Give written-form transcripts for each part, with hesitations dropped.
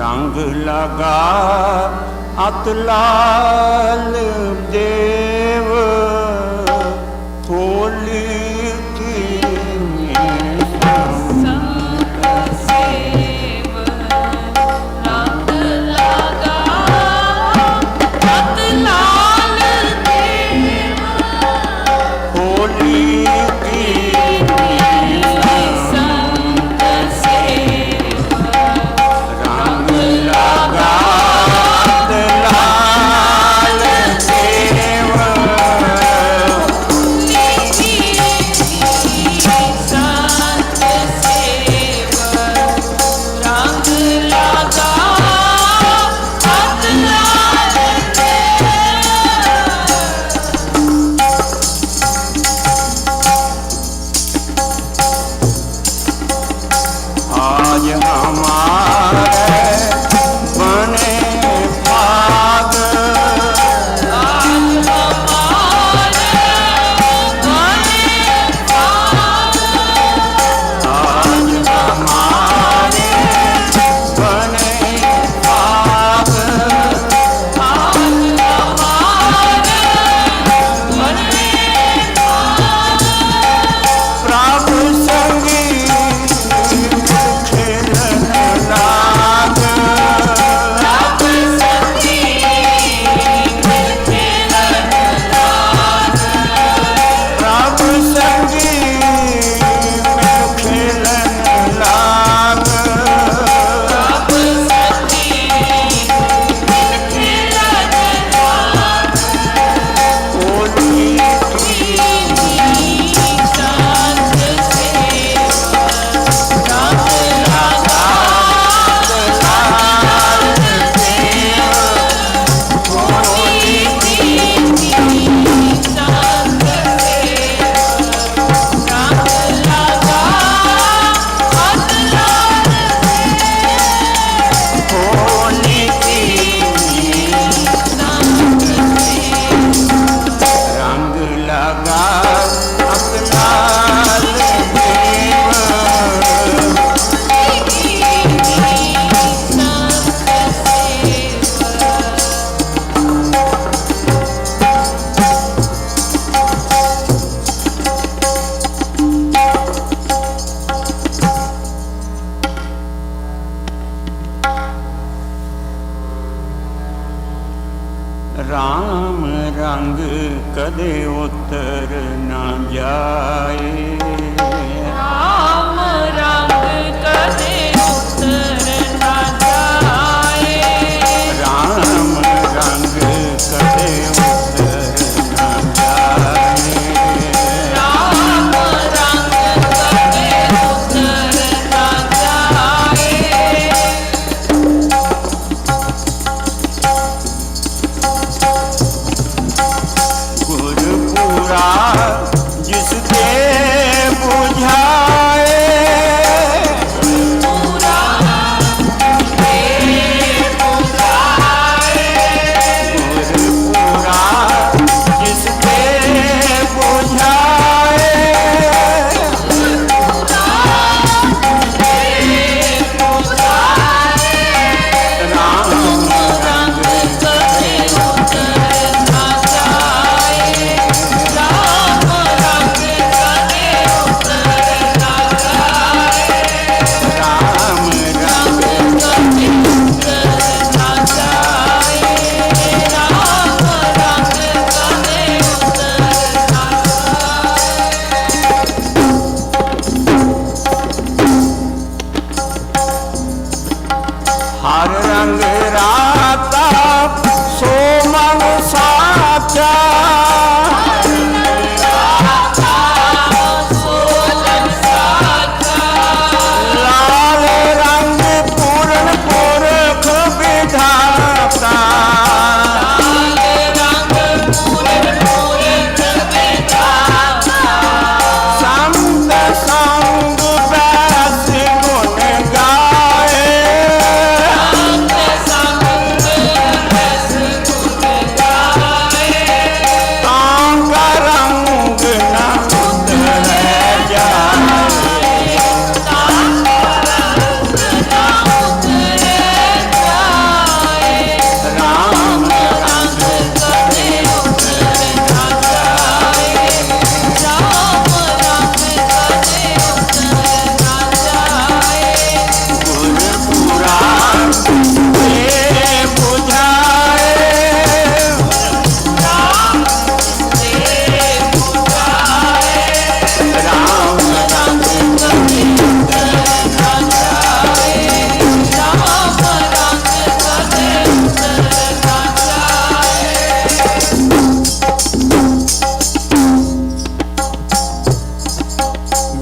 रंग लगा अतलाल देव होली की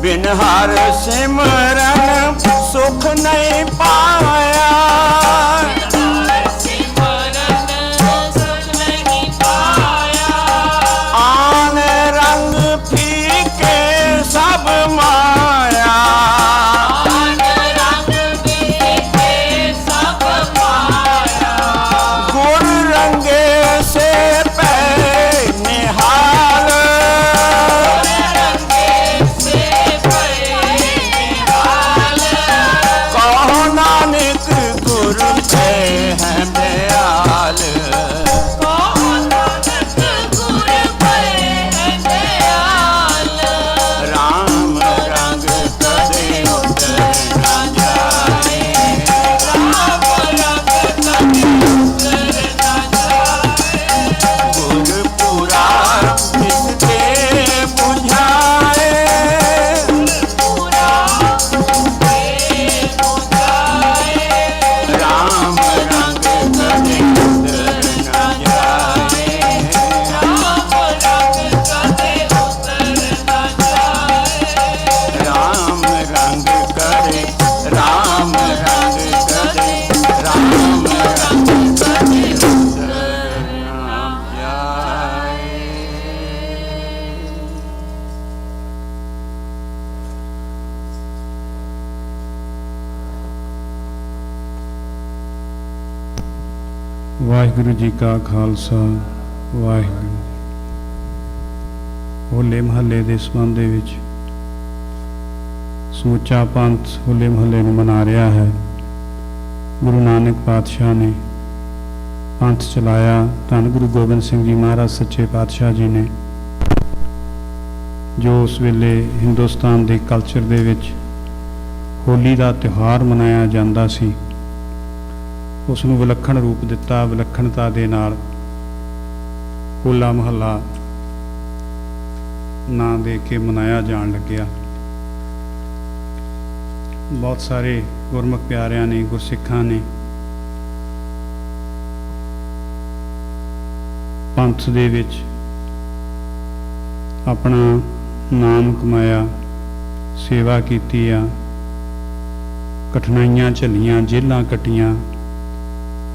बिन हर सिमरन सुख नहीं पाया। आन रंग फीके सब माया। गुर रंगे से पै निहाल। कहो नानक गुर पे है दयाल। राम रंग कदे उतर न जाए। गुर पूरा किसके बुझाए। राम रंग कदे उतर न जाए। राम रंग करे राम रंग करे राम रंग करे उतर न जाए। ਵਾਹਿਗੁਰੂ ਜੀ ਕਾ ਖਾਲਸਾ ਵਾਹਿਗੁਰੂ ਜੀ। ਹੋਲੇ ਮਹੱਲੇ ਦੇ ਸੰਬੰਧ ਦੇ ਵਿੱਚ ਸਮੁੱਚਾ ਪੰਥ ਹੋਲੇ ਮਹੱਲੇ ਨੂੰ ਮਨਾ ਰਿਹਾ ਹੈ। ਗੁਰੂ ਨਾਨਕ ਪਾਤਸ਼ਾਹ ਨੇ ਪੰਥ ਚਲਾਇਆ। ਧੰਨ ਗੁਰੂ ਗੋਬਿੰਦ ਸਿੰਘ ਜੀ ਮਹਾਰਾਜ ਸੱਚੇ ਪਾਤਸ਼ਾਹ ਜੀ ਨੇ ਜੋ ਉਸ ਵੇਲੇ ਹਿੰਦੁਸਤਾਨ ਦੇ ਕਲਚਰ ਦੇ ਵਿੱਚ ਹੋਲੀ ਦਾ ਤਿਉਹਾਰ ਮਨਾਇਆ ਜਾਂਦਾ ਸੀ, ਉਸ ਨੂੰ ਵਿਲੱਖਣ ਰੂਪ ਦਿੱਤਾ। ਵਿਲੱਖਣਤਾ ਦੇ ਨਾਲ ਹੋਲਾ ਮਹੱਲਾ ਨਾਂ ਦੇ ਕੇ ਮਨਾਇਆ ਜਾਣ ਲੱਗਿਆ। ਬਹੁਤ ਸਾਰੇ ਗੁਰਮੁਖ ਪਿਆਰਿਆਂ ਨੇ, ਗੁਰਸਿੱਖਾਂ ਨੇ ਪੰਥ ਦੇ ਵਿੱਚ ਆਪਣਾ ਨਾਮ ਕਮਾਇਆ, ਸੇਵਾ ਕੀਤੀ ਆ, ਕਠਿਨਾਈਆਂ ਝੱਲੀਆਂ, ਜੇਲ੍ਹਾਂ ਕੱਟੀਆਂ।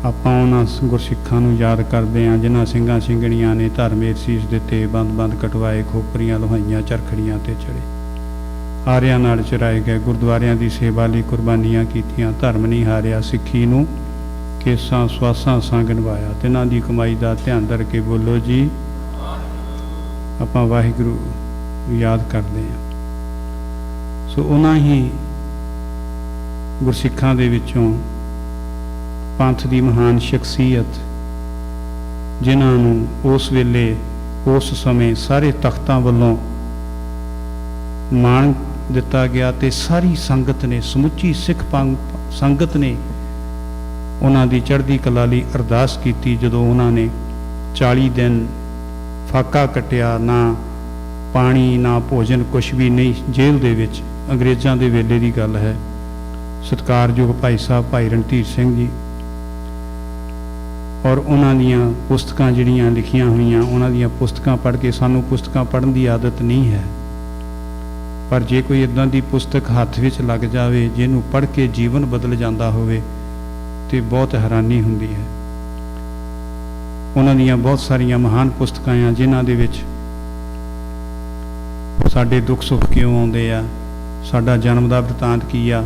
ਆਪਾਂ ਉਹਨਾਂ ਗੁਰਸਿੱਖਾਂ ਨੂੰ ਯਾਦ ਕਰਦੇ ਹਾਂ ਜਿਨ੍ਹਾਂ ਸਿੰਘਾਂ ਸਿੰਘਣੀਆਂ ਨੇ ਧਰਮੇ ਸੀਸ ਦਿੱਤੇ, ਬੰਦ ਕਟਵਾਏ, ਖੋਪਰੀਆਂ ਲੋਹਾਈਆਂ, ਚਰਖੜੀਆਂ ਤੇ ਚੜੇ, ਆਰਿਆਂ ਨਾਲ ਚਰਾਏ ਗਏ, ਗੁਰਦੁਆਰਿਆਂ ਦੀ ਸੇਵਾ ਲਈ ਕੁਰਬਾਨੀਆਂ ਕੀਤੀਆਂ, ਧਰਮ ਨਹੀਂ ਹਾਰਿਆ, ਸਿੱਖੀ ਨੂੰ ਕੇਸਾਂ ਸਵਾਸਾਂ ਸੰਗ ਨਿਭਾਇਆ। ਤਿੰਨਾਂ ਦੀ ਕਮਾਈ ਦਾ ਧਿਆਨ ਧਰ ਕੇ ਬੋਲੋ ਜੀ। ਆਪਾਂ ਵਾਹਿਗੁਰੂ ਯਾਦ ਕਰਦੇ ਹਾਂ। ਸੋ ਉਹਨਾਂ ਹੀ ਗੁਰਸਿੱਖਾਂ ਦੇ ਵਿੱਚੋਂ ਪੰਥ ਦੀ ਮਹਾਨ ਸ਼ਖਸੀਅਤ ਜਿਨ੍ਹਾਂ ਨੂੰ ਉਸ ਵੇਲੇ ਉਸ ਸਮੇਂ ਸਾਰੇ ਤਖਤਾਂ ਵੱਲੋਂ ਮਾਣ ਦਿੱਤਾ ਗਿਆ ਤੇ ਸਾਰੀ ਸੰਗਤ ਨੇ, ਸਮੁੱਚੀ ਸਿੱਖ ਸੰਗਤ ਨੇ ਉਹਨਾਂ ਦੀ ਚੜ੍ਹਦੀ ਕਲਾ ਲਈ ਅਰਦਾਸ ਕੀਤੀ। ਜਦੋਂ ਉਹਨਾਂ ਨੇ 40 ਦਿਨ ਫਾਕਾ ਕੱਟਿਆ, ਨਾ ਪਾਣੀ ਨਾ ਭੋਜਨ, ਕੁਛ ਵੀ ਨਹੀਂ, ਜੇਲ੍ਹ ਦੇ ਵਿੱਚ, ਅੰਗਰੇਜ਼ਾਂ ਦੇ ਵੇਲੇ ਦੀ ਗੱਲ ਹੈ। ਸਤਿਕਾਰਯੋਗ ਭਾਈ ਸਾਹਿਬ ਭਾਈ ਰਣਧੀਰ ਸਿੰਘ ਜੀ ਔਰ ਉਹਨਾਂ ਦੀਆਂ ਪੁਸਤਕਾਂ ਜਿਹੜੀਆਂ ਲਿਖੀਆਂ ਹੋਈਆਂ, ਉਹਨਾਂ ਦੀਆਂ ਪੁਸਤਕਾਂ ਪੜ੍ਹ ਕੇ, ਸਾਨੂੰ ਪੁਸਤਕਾਂ ਪੜ੍ਹਨ ਦੀ ਆਦਤ ਨਹੀਂ ਹੈ, ਪਰ ਜੇ ਕੋਈ ਇੱਦਾਂ ਦੀ ਪੁਸਤਕ ਹੱਥ ਵਿੱਚ ਲੱਗ ਜਾਵੇ ਜਿਹਨੂੰ ਪੜ੍ਹ ਕੇ ਜੀਵਨ ਬਦਲ ਜਾਂਦਾ ਹੋਵੇ ਤੇ ਬਹੁਤ ਹੈਰਾਨੀ ਹੁੰਦੀ ਹੈ। ਉਹਨਾਂ ਦੀਆਂ ਬਹੁਤ ਸਾਰੀਆਂ ਮਹਾਨ ਪੁਸਤਕਾਂ ਆ ਜਿਨ੍ਹਾਂ ਦੇ ਵਿੱਚ ਸਾਡੇ ਦੁੱਖ ਸੁੱਖ ਕਿਉਂ ਆਉਂਦੇ ਆ, ਸਾਡਾ ਜਨਮ ਦਾ ਬ੍ਰਿਤਾਂਤ ਕੀ ਆ,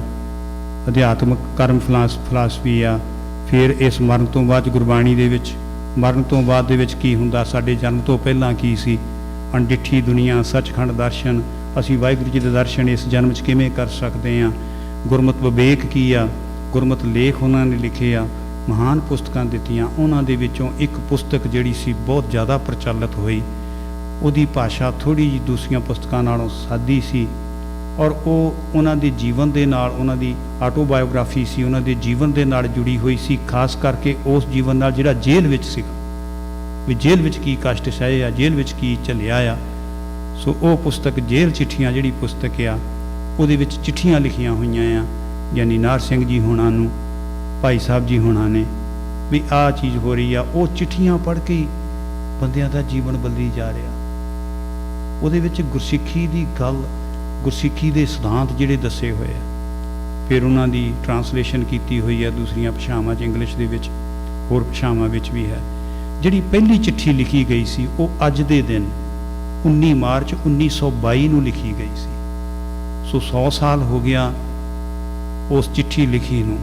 ਅਧਿਆਤਮਿਕ ਕਰਮ ਫਲਾਸਫੀ ਆ, ਫਿਰ ਇਸ ਮਰਨ ਤੋਂ ਬਾਅਦ ਗੁਰਬਾਣੀ ਦੇ ਵਿੱਚ ਮਰਨ ਤੋਂ ਬਾਅਦ ਦੇ ਵਿੱਚ ਕੀ ਹੁੰਦਾ, ਸਾਡੇ ਜਨਮ ਤੋਂ ਪਹਿਲਾਂ ਕੀ ਸੀ, ਅਣਡਿੱਠੀ ਦੁਨੀਆ, ਸੱਚਖੰਡ ਦਰਸ਼ਨ, ਅਸੀਂ ਵਾਹਿਗੁਰੂ ਜੀ ਦੇ ਦਰਸ਼ਨ ਇਸ ਜਨਮ 'ਚ ਕਿਵੇਂ ਕਰ ਸਕਦੇ ਹਾਂ, ਗੁਰਮਤਿ ਵਿਵੇਕ ਕੀ ਆ, ਗੁਰਮਤਿ ਲੇਖ ਉਹਨਾਂ ਨੇ ਲਿਖੇ ਆ, ਮਹਾਨ ਪੁਸਤਕਾਂ ਦਿੱਤੀਆਂ। ਉਹਨਾਂ ਦੇ ਵਿੱਚੋਂ ਇੱਕ ਪੁਸਤਕ ਜਿਹੜੀ ਸੀ ਬਹੁਤ ਜ਼ਿਆਦਾ ਪ੍ਰਚਲਿਤ ਹੋਈ, ਉਹਦੀ ਭਾਸ਼ਾ ਥੋੜ੍ਹੀ ਜਿਹੀ ਦੂਸਰੀਆਂ ਪੁਸਤਕਾਂ ਨਾਲੋਂ ਸਾਦੀ ਸੀ ਔਰ ਉਹ ਉਹਨਾਂ ਦੇ ਜੀਵਨ ਦੇ ਨਾਲ, ਉਹਨਾਂ ਦੀ ਆਟੋਬਾਇਓਗ੍ਰਾਫੀ ਸੀ, ਉਹਨਾਂ ਦੇ ਜੀਵਨ ਦੇ ਨਾਲ ਜੁੜੀ ਹੋਈ ਸੀ, ਖਾਸ ਕਰਕੇ ਉਸ ਜੀਵਨ ਨਾਲ ਜਿਹੜਾ ਜੇਲ੍ਹ ਵਿੱਚ ਸੀਗਾ, ਵੀ ਜੇਲ੍ਹ ਵਿੱਚ ਕੀ ਕਸ਼ਟ ਸਹੇ ਆ, ਜੇਲ੍ਹ ਵਿੱਚ ਕੀ ਝੱਲਿਆ ਆ। ਸੋ ਉਹ ਪੁਸਤਕ ਜੇਲ੍ਹ ਚਿੱਠੀਆਂ ਜਿਹੜੀ ਪੁਸਤਕ ਆ, ਉਹਦੇ ਵਿੱਚ ਚਿੱਠੀਆਂ ਲਿਖੀਆਂ ਹੋਈਆਂ ਆ ਯਾਨੀ ਨਾਰ ਸਿੰਘ ਜੀ ਹੋਣਾ ਨੂੰ, ਭਾਈ ਸਾਹਿਬ ਜੀ ਹੋਣਾ ਨੇ, ਵੀ ਆਹ ਚੀਜ਼ ਹੋ ਰਹੀ ਆ। ਉਹ ਚਿੱਠੀਆਂ ਪੜ੍ਹ ਕੇ ਹੀ ਬੰਦਿਆਂ ਦਾ ਜੀਵਨ ਬਦਲੀ ਜਾ ਰਿਹਾ। ਉਹਦੇ ਵਿੱਚ ਗੁਰਸਿੱਖੀ ਦੀ ਗੱਲ ਗੁਰਸਿੱਖੀ ਦੇ ਸਿਧਾਂਤ ਜਿਹੜੇ ਦੱਸੇ ਹੋਏ ਆ। ਫਿਰ ਉਹਨਾਂ ਦੀ ਟਰਾਂਸਲੇਸ਼ਨ ਕੀਤੀ ਹੋਈ ਹੈ ਦੂਸਰੀਆਂ ਭਾਸ਼ਾਵਾਂ 'ਚ, ਇੰਗਲਿਸ਼ ਦੇ ਵਿੱਚ, ਹੋਰ ਭਾਸ਼ਾਵਾਂ ਵਿੱਚ ਵੀ ਹੈ। ਜਿਹੜੀ ਪਹਿਲੀ ਚਿੱਠੀ ਲਿਖੀ ਗਈ ਸੀ ਉਹ ਅੱਜ ਦੇ ਦਿਨ 19 ਮਾਰਚ 1922 ਨੂੰ ਲਿਖੀ ਗਈ ਸੀ। ਸੋ 100 ਸਾਲ ਹੋ ਗਿਆ ਉਸ ਚਿੱਠੀ ਲਿਖੀ ਨੂੰ।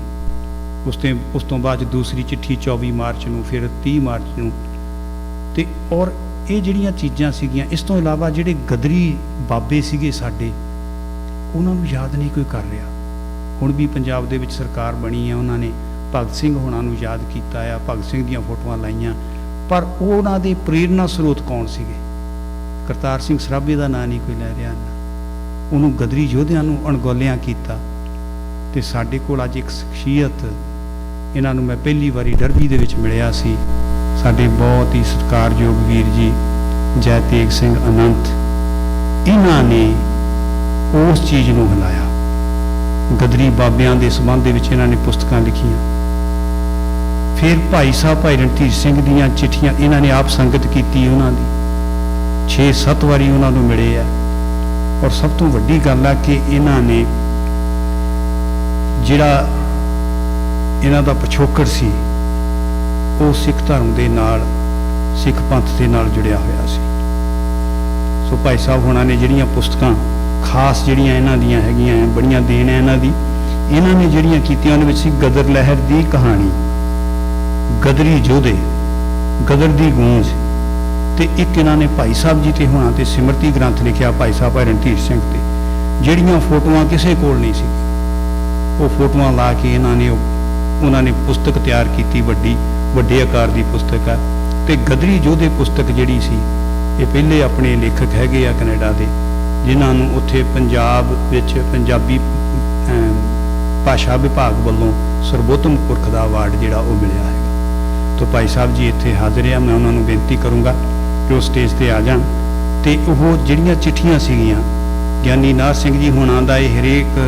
ਉਸ ਤੋਂ ਬਾਅਦ ਦੂਸਰੀ ਚਿੱਠੀ 24 ਮਾਰਚ ਨੂੰ, ਫਿਰ 30 ਮਾਰਚ ਨੂੰ। ਤੇ ਔਰ ਇਹ ਜਿਹੜੀਆਂ ਚੀਜ਼ਾਂ ਸੀਗੀਆਂ, ਇਸ ਤੋਂ ਇਲਾਵਾ ਜਿਹੜੇ ਗਦਰੀ ਬਾਬੇ ਸੀਗੇ ਸਾਡੇ, ਉਹਨਾਂ ਨੂੰ ਯਾਦ ਨਹੀਂ ਕੋਈ ਕਰ ਰਿਹਾ। ਹੁਣ ਵੀ ਪੰਜਾਬ ਦੇ ਵਿੱਚ ਸਰਕਾਰ ਬਣੀ ਹੈ, ਉਹਨਾਂ ਨੇ ਭਗਤ ਸਿੰਘ ਹੋਣਾ ਨੂੰ ਯਾਦ ਕੀਤਾ ਆ, ਭਗਤ ਸਿੰਘ ਦੀਆਂ ਫੋਟੋਆਂ ਲਾਈਆਂ, ਪਰ ਉਹਨਾਂ ਦੇ ਪ੍ਰੇਰਨਾ ਸਰੋਤ ਕੌਣ ਸੀਗੇ? ਕਰਤਾਰ ਸਿੰਘ ਸਰਾਭੇ ਦਾ ਨਾਂ ਨਹੀਂ ਕੋਈ ਲੈ ਰਿਹਾ ਨਾ। ਉਹਨੂੰ ਗਦਰੀ ਯੋਧਿਆਂ ਨੂੰ ਅਣਗੌਲਿਆਂ ਕੀਤਾ। ਤੇ ਸਾਡੇ ਕੋਲ ਅੱਜ ਇੱਕ ਸ਼ਖਸੀਅਤ, ਇਹਨਾਂ ਨੂੰ ਮੈਂ ਪਹਿਲੀ ਵਾਰੀ ਡਰਬੀ ਦੇ ਵਿੱਚ ਮਿਲਿਆ ਸੀ, ਸਾਡੇ ਬਹੁਤ ਹੀ ਸਤਿਕਾਰਯੋਗ ਵੀਰ ਜੀ ਜੈ ਤੇਗ ਸਿੰਘ ਅਨੰਤ। ਇਹਨਾਂ ਨੇ ਉਸ ਚੀਜ਼ ਨੂੰ ਹਿਲਾਇਆ। ਗਦਰੀ ਬਾਬਿਆਂ ਦੇ ਸੰਬੰਧ ਦੇ ਵਿੱਚ ਇਹਨਾਂ ਨੇ ਪੁਸਤਕਾਂ ਲਿਖੀਆਂ। ਫਿਰ ਭਾਈ ਸਾਹਿਬ ਭਾਈ ਰਣਧੀਰ ਸਿੰਘ ਦੀਆਂ ਚਿੱਠੀਆਂ ਇਹਨਾਂ ਨੇ ਆਪ ਸੰਗਤ ਕੀਤੀ, ਉਹਨਾਂ ਦੀ 6-7 ਵਾਰੀ ਉਹਨਾਂ ਨੂੰ ਮਿਲੇ ਆ। ਔਰ ਸਭ ਤੋਂ ਵੱਡੀ ਗੱਲ ਆ ਕਿ ਇਹਨਾਂ ਨੇ ਜਿਹੜਾ ਇਹਨਾਂ ਦਾ ਪਿਛੋਕੜ ਸੀ ਉਹ ਸਿੱਖ ਧਰਮ ਦੇ ਨਾਲ, ਸਿੱਖ ਪੰਥ ਦੇ ਨਾਲ ਜੁੜਿਆ ਹੋਇਆ ਸੀ। ਸੋ ਭਾਈ ਸਾਹਿਬ ਹੋਣਾ ਨੇ ਜਿਹੜੀਆਂ ਪੁਸਤਕਾਂ ਖਾਸ ਜਿਹੜੀਆਂ ਇਹਨਾਂ ਦੀਆਂ ਹੈਗੀਆਂ, ਬੜੀਆਂ ਦੇਣ ਹੈ ਇਹਨਾਂ ਦੀ, ਇਹਨਾਂ ਨੇ ਜਿਹੜੀਆਂ ਕੀਤੀਆਂ ਉਹਦੇ ਵਿੱਚ ਸੀ ਗਦਰ ਲਹਿਰ ਦੀ ਕਹਾਣੀ, ਗਦਰੀ ਯੋਧੇ, ਗਦਰ ਦੀ ਗੂੰਜ। ਤੇ ਇੱਕ ਇਹਨਾਂ ਨੇ ਭਾਈ ਸਾਹਿਬ ਜੀ ਤੇ ਹੋਣਾ ਤੇ ਸਿਮਰਤੀ ਗ੍ਰੰਥ ਲਿਖਿਆ ਭਾਈ ਸਾਹਿਬ ਭਾਈ ਰਣਧੀਰ ਸਿੰਘ ਤੇ, ਜਿਹੜੀਆਂ ਫੋਟੋਆਂ ਕਿਸੇ ਕੋਲ ਨਹੀਂ ਸੀ, ਉਹ ਫੋਟੋਆਂ ਲਾ ਕੇ ਉਹਨਾਂ ਨੇ ਪੁਸਤਕ ਤਿਆਰ ਕੀਤੀ, ਵੱਡੇ ਆਕਾਰ ਦੀ ਪੁਸਤਕ ਹੈ। ਤੇ ਗਦਰੀ ਯੋਧੇ ਪੁਸਤਕ ਜਿਹੜੀ ਸੀ, ਇਹ ਪਹਿਲੇ ਆਪਣੇ ਲੇਖਕ ਹੈਗੇ ਆ ਕੈਨੇਡਾ ਦੇ, ਜਿਨ੍ਹਾਂ ਨੂੰ ਉੱਥੇ ਪੰਜਾਬ ਵਿੱਚ ਪੰਜਾਬੀ ਭਾਸ਼ਾ ਵਿਭਾਗ ਵੱਲੋਂ ਸਰਵੋਤਮ ਪੁਰਖ ਦਾ ਅਵਾਰਡ ਜਿਹੜਾ ਉਹ ਮਿਲਿਆ ਹੈਗਾ। ਤਾਂ ਭਾਈ ਸਾਹਿਬ ਜੀ ਇੱਥੇ ਹਾਜ਼ਰ ਆ, ਮੈਂ ਉਹਨਾਂ ਨੂੰ ਬੇਨਤੀ ਕਰੂੰਗਾ ਕਿ ਉਹ ਸਟੇਜ ਤੇ ਆ ਜਾਣ। ਤੇ ਉਹ ਜਿਹੜੀਆਂ ਚਿੱਠੀਆਂ ਸੀਗੀਆਂ, ਗਿਆਨੀ ਨਾਰ ਸਿੰਘ ਜੀ ਹੋਣਾ ਦਾ ਇਹ ਹਰੇਕ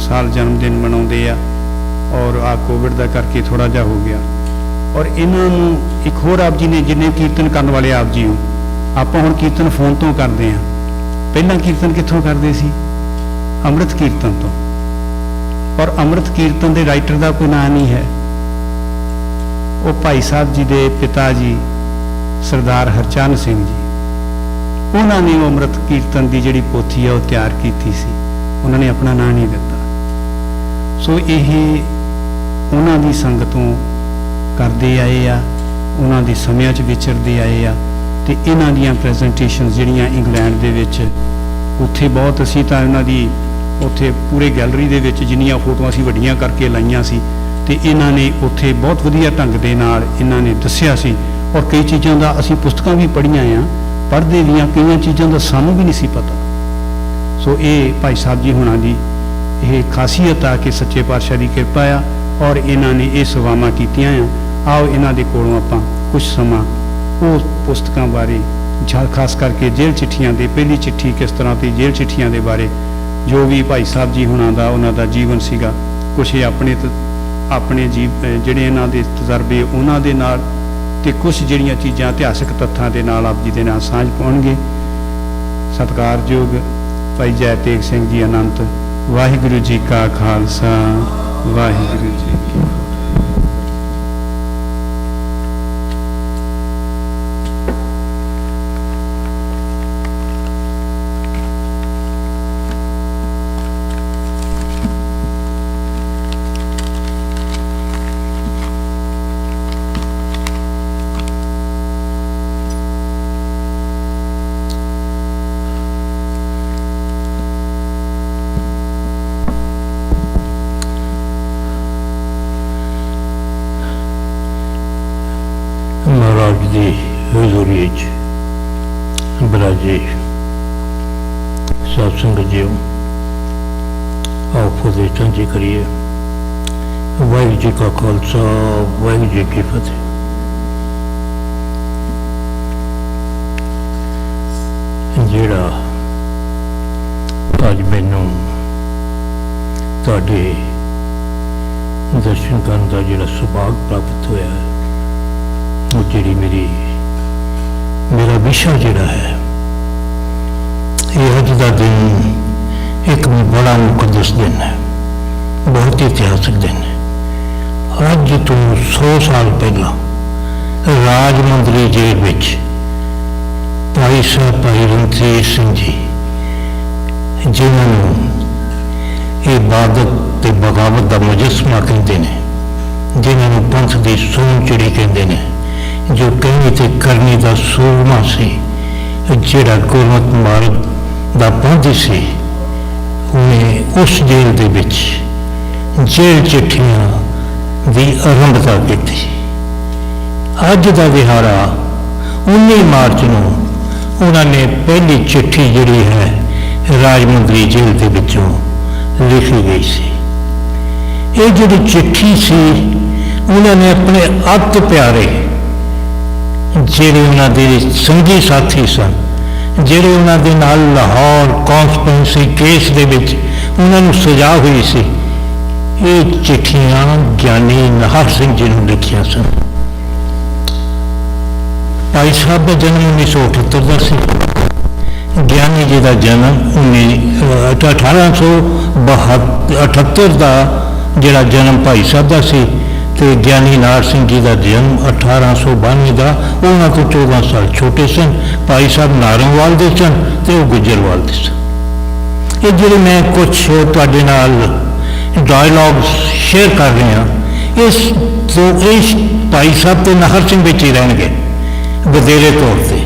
ਸਾਲ ਜਨਮ ਦਿਨ ਮਨਾਉਂਦੇ ਆ, ਔਰ ਆ ਕੋਵਿਡ ਦਾ ਕਰਕੇ ਥੋੜਾ ਜਿਹਾ ਹੋ ਗਿਆ। ਔਰ ਇਹਨਾਂ ਨੂੰ ਇੱਕ ਹੋਰ ਆਪ ਜੀ ਨੇ, ਜਿੰਨੇ ਕੀਰਤਨ ਕਰਨ ਵਾਲੇ ਆਪ ਜੀ ਹੋ, ਆਪਾਂ ਹੁਣ ਕੀਰਤਨ ਫੋਨ ਤੋਂ ਕਰਦੇ ਹਾਂ, ਪਹਿਲਾਂ ਕੀਰਤਨ ਕਿੱਥੋਂ ਕਰਦੇ ਸੀ? ਅੰਮ੍ਰਿਤ ਕੀਰਤਨ ਤੋਂ। ਔਰ ਅੰਮ੍ਰਿਤ ਕੀਰਤਨ ਦੇ ਰਾਈਟਰ ਦਾ ਕੋਈ ਨਾਂ ਨਹੀਂ ਹੈ। ਉਹ ਭਾਈ ਸਾਹਿਬ ਜੀ ਦੇ ਪਿਤਾ ਜੀ ਸਰਦਾਰ ਹਰਚੰਦ ਸਿੰਘ ਜੀ, ਉਹਨਾਂ ਨੇ ਉਹ ਅੰਮ੍ਰਿਤ ਕੀਰਤਨ ਦੀ ਜਿਹੜੀ ਪੋਥੀ ਹੈ ਉਹ ਤਿਆਰ ਕੀਤੀ ਸੀ, ਉਹਨਾਂ ਨੇ ਆਪਣਾ ਨਾਂ ਨਹੀਂ ਦਿੱਤਾ। ਸੋ ਇਹ ਉਹਨਾਂ ਦੀ ਸੰਗਤੋਂ ਕਰਦੇ ਆਏ ਆ, ਉਹਨਾਂ ਦੀ ਸਮਿਆਂ 'ਚ ਵਿਚਰਦੇ ਆਏ ਆ। ਤੇ ਇਹਨਾਂ ਦੀਆਂ ਪ੍ਰੈਜੈਂਟੇਸ਼ਨਸ ਜਿਹੜੀਆਂ ਇੰਗਲੈਂਡ ਦੇ ਵਿੱਚ, ਉੱਥੇ ਬਹੁਤ, ਅਸੀਂ ਤਾਂ ਇਹਨਾਂ ਦੀ ਉੱਥੇ ਪੂਰੇ ਗੈਲਰੀ ਦੇ ਵਿੱਚ ਜਿੰਨੀਆਂ ਫੋਟੋਆਂ ਅਸੀਂ ਵੱਡੀਆਂ ਕਰਕੇ ਲਾਈਆਂ ਸੀ, ਤੇ ਇਹਨਾਂ ਨੇ ਉੱਥੇ ਬਹੁਤ ਵਧੀਆ ਢੰਗ ਦੇ ਨਾਲ ਇਹਨਾਂ ਨੇ ਦੱਸਿਆ ਸੀ। ਔਰ ਕਈ ਚੀਜ਼ਾਂ ਦਾ ਅਸੀਂ ਪੁਸਤਕਾਂ ਵੀ ਪੜ੍ਹੀਆਂ ਆ, ਪੜ੍ਹਦੇ ਵੀ ਆ, ਕਈਆਂ ਚੀਜ਼ਾਂ ਦਾ ਸਾਨੂੰ ਵੀ ਨਹੀਂ ਸੀ ਪਤਾ। ਸੋ ਇਹ ਭਾਈ ਸਾਹਿਬ ਜੀ ਹੋਣਾ ਦੀ ਇਹ ਖਾਸੀਅਤ ਆ ਕਿ ਸੱਚੇ ਪਾਤਸ਼ਾਹ ਦੀ ਕਿਰਪਾ ਆ, ਔਰ ਇਹਨਾਂ ਨੇ ਇਹ ਸੇਵਾਵਾਂ ਕੀਤੀਆਂ ਆ। ਆਓ ਇਹਨਾਂ ਦੇ ਕੋਲੋਂ ਆਪਾਂ ਕੁਝ ਸਮਾਂ ਉਹ ਪੁਸਤਕਾਂ ਬਾਰੇ, ਖਾਸ ਕਰਕੇ ਜੇਲ੍ਹ ਚਿੱਠੀਆਂ ਦੇ, ਪਹਿਲੀ ਚਿੱਠੀ ਕਿਸ ਤਰ੍ਹਾਂ ਦੀ, ਜੇਲ੍ਹ ਚਿੱਠੀਆਂ ਦੇ ਬਾਰੇ, ਜੋ ਵੀ ਭਾਈ ਸਾਹਿਬ ਜੀ ਹੋਣਾ ਦਾ ਉਹਨਾਂ ਦਾ ਜੀਵਨ ਸੀਗਾ, ਕੁਛ ਇਹ ਆਪਣੇ ਜਿਹੜੇ ਇਹਨਾਂ ਦੇ ਤਜਰਬੇ ਉਹਨਾਂ ਦੇ ਨਾਲ, ਤੇ ਕੁਛ ਜਿਹੜੀਆਂ ਚੀਜ਼ਾਂ ਇਤਿਹਾਸਕ ਤੱਥਾਂ ਦੇ ਨਾਲ ਆਪ ਜੀ ਦੇ ਨਾਲ ਸਾਂਝ ਪਾਉਣਗੇ। ਸਤਿਕਾਰਯੋਗ ਭਾਈ ਜੈ ਤੇਗ ਸਿੰਘ ਜੀ ਅਨੰਤ। ਵਾਹਿਗੁਰੂ ਜੀ ਕਾ ਖਾਲਸਾ, ਵਾਹਿਗੁਰੂ ਜੀ ਕੀ ਫਤਿਹ। ਮਹਾਰਾਜ ਦੀ ਹਜ਼ੂਰੀ 'ਚ ਬਰਾਜੇ ਸਾਧ ਸੰਗਤ ਜੀਓ, ਆਓ ਫਤਿਹ ਸਾਂਝੀ ਕਰੀਏ। ਵਾਹਿਗੁਰੂ ਜੀ ਕਾ ਖਾਲਸਾ, ਵਾਹਿਗੁਰੂ ਜੀ ਕੀ ਫਤਿਹ। ਜਿਹੜਾ ਅੱਜ ਮੈਨੂੰ ਤੁਹਾਡੇ ਦਰਸ਼ਨ ਕਰਨ ਦਾ ਜਿਹੜਾ ਸੁਭਾਗ ਪ੍ਰਾਪਤ ਹੋਇਆ ਹੈ, ਉਹ ਜਿਹੜੀ ਮੇਰਾ ਵਿਸ਼ਾ ਜਿਹੜਾ ਹੈ, ਇਹ ਅੱਜ ਦਾ ਦਿਨ एक बड़ा मुकद्दस दिन है, बहुत ही इतिहासक दिन है। अज तो 100 साल पहला राजमंदरी जेल विच भाई साहब भाई रणधीर सिंह जी, जिन्होंने इबादत ते बगावत का मुजस्मा कहते हैं, जिन्होंने पंथ की सून चिड़ी कहते हैं, जो कहनी ते करनी का सूरमा से जिहड़ा गुरमत मार्ग का पांधी से, उन्हें उस जेल दे विच जेल चिट्ठियां की आरंभता की। अज का दिहाड़ा 19 मार्च को उन्होंने पहली चिट्ठी जिहड़ी है राजमंदरी जेल के विचों लिखी गई सी। ये जिहड़ी चिट्ठी सी उन्होंने अपने अत प्यारे जिहड़े उन्होंने संगी साथी सन, जिहड़े उन्होंने नाल लाहौर कॉन्स्पिरेंसी केस दे विच उन्होंने सजा हुई सी, ये चिट्ठियां ज्ञानी नाहर सिंह जी ने लिखिया सन। भाई साहब का जन्म 1978 का सी, ज्ञानी जी का जन्म 1878 का जिहड़ा जन्म भाई साहब का सी, तो ज्ञानी नाहर सिंह जी का जन्म 1892 का। उन्होंने तो 14 साल छोटे सन। भाई साहब नारंगवाल के सन तो वो गुजरवाल के सन। ये जिहड़े मैं कुछ तुहाडे नाल डायलॉग शेयर कर रहे हैं, इस भाई साहब तो नाहर सिंह विच ही रहणगे वधेरे तौर पर,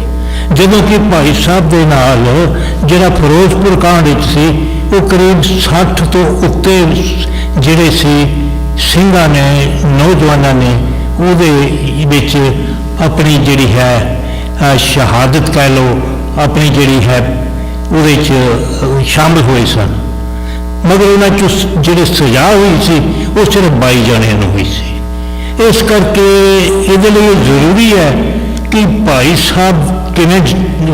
जदों कि भाई साहब के नाल जिहड़ा फिरोजपुर कांड सी, वो करीब 60 तो उत्ते जिहड़े सी ਸਿੰਘਾਂ ने नौजवानों ने उहदे विच अपनी जिहड़ी है शहादत कह लो, अपनी जिहड़ी है उहदे च शामिल हुए सन। मगर उन्होंने चो जिहड़े सजा हुई सी वो सिर्फ 22 जणियां नूं हुई सी। इस करके इहदे लई जरूरी है कि भाई साहब किवें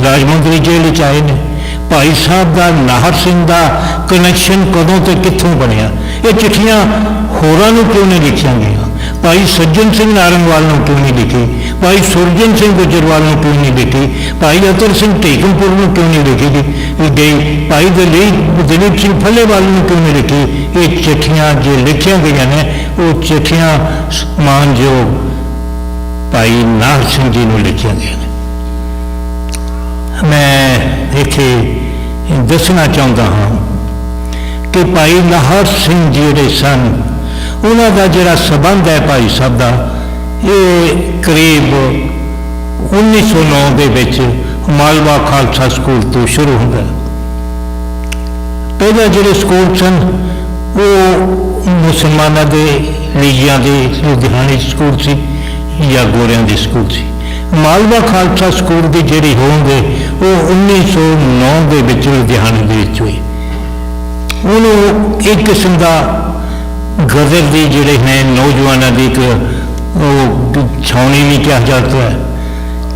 राजमंदरी जेल च आए ने, भाई साहब का नाहर सिंह का कनैक्शन कदों तो कित्थों बनिया, ये चिट्ठियां होरां नूं क्यों नहीं लिखिया गई, भाई सज्जन सिंह नारंगवाल नूं क्यों नहीं लिखी, भाई सुरजन सिंह गुजरवाल नूं क्यों नहीं लिखी, भाई अतर सिंह ढेकमपुर नूं क्यों नहीं लिखी गई, भाई दलीप सिंह फल्लेवाल नूं क्यों नहीं लिखी। ये चिट्ठियां जो लिखिया गई ने वो चिट्ठियां मानयोग भाई नाहर सिंह जी नूं लिखिया गई ने। मैं इत्थे दसना चाहता हाँ कि भाई नाहर सिंह जिहड़े सन, उन्होंने जिहड़ा संबंध है भाई साहब का, ये करीब 1909 के विच मालवा खालसा स्कूल तो शुरू होंदा। पहले जिहड़े स्कूल सन वो मुसलमानों के लीजियां के लुधियाने स्कूल सी या गोरियां के स्कूल सी। मालवा खालसा स्कूल की जिहड़ी होंद वो 1909 के विच लुधियाने दे विच हुई। उन्होंने एक किस्म का गदर की जिहड़े हैं नौजवानों की एक छावनी भी कहा जाता है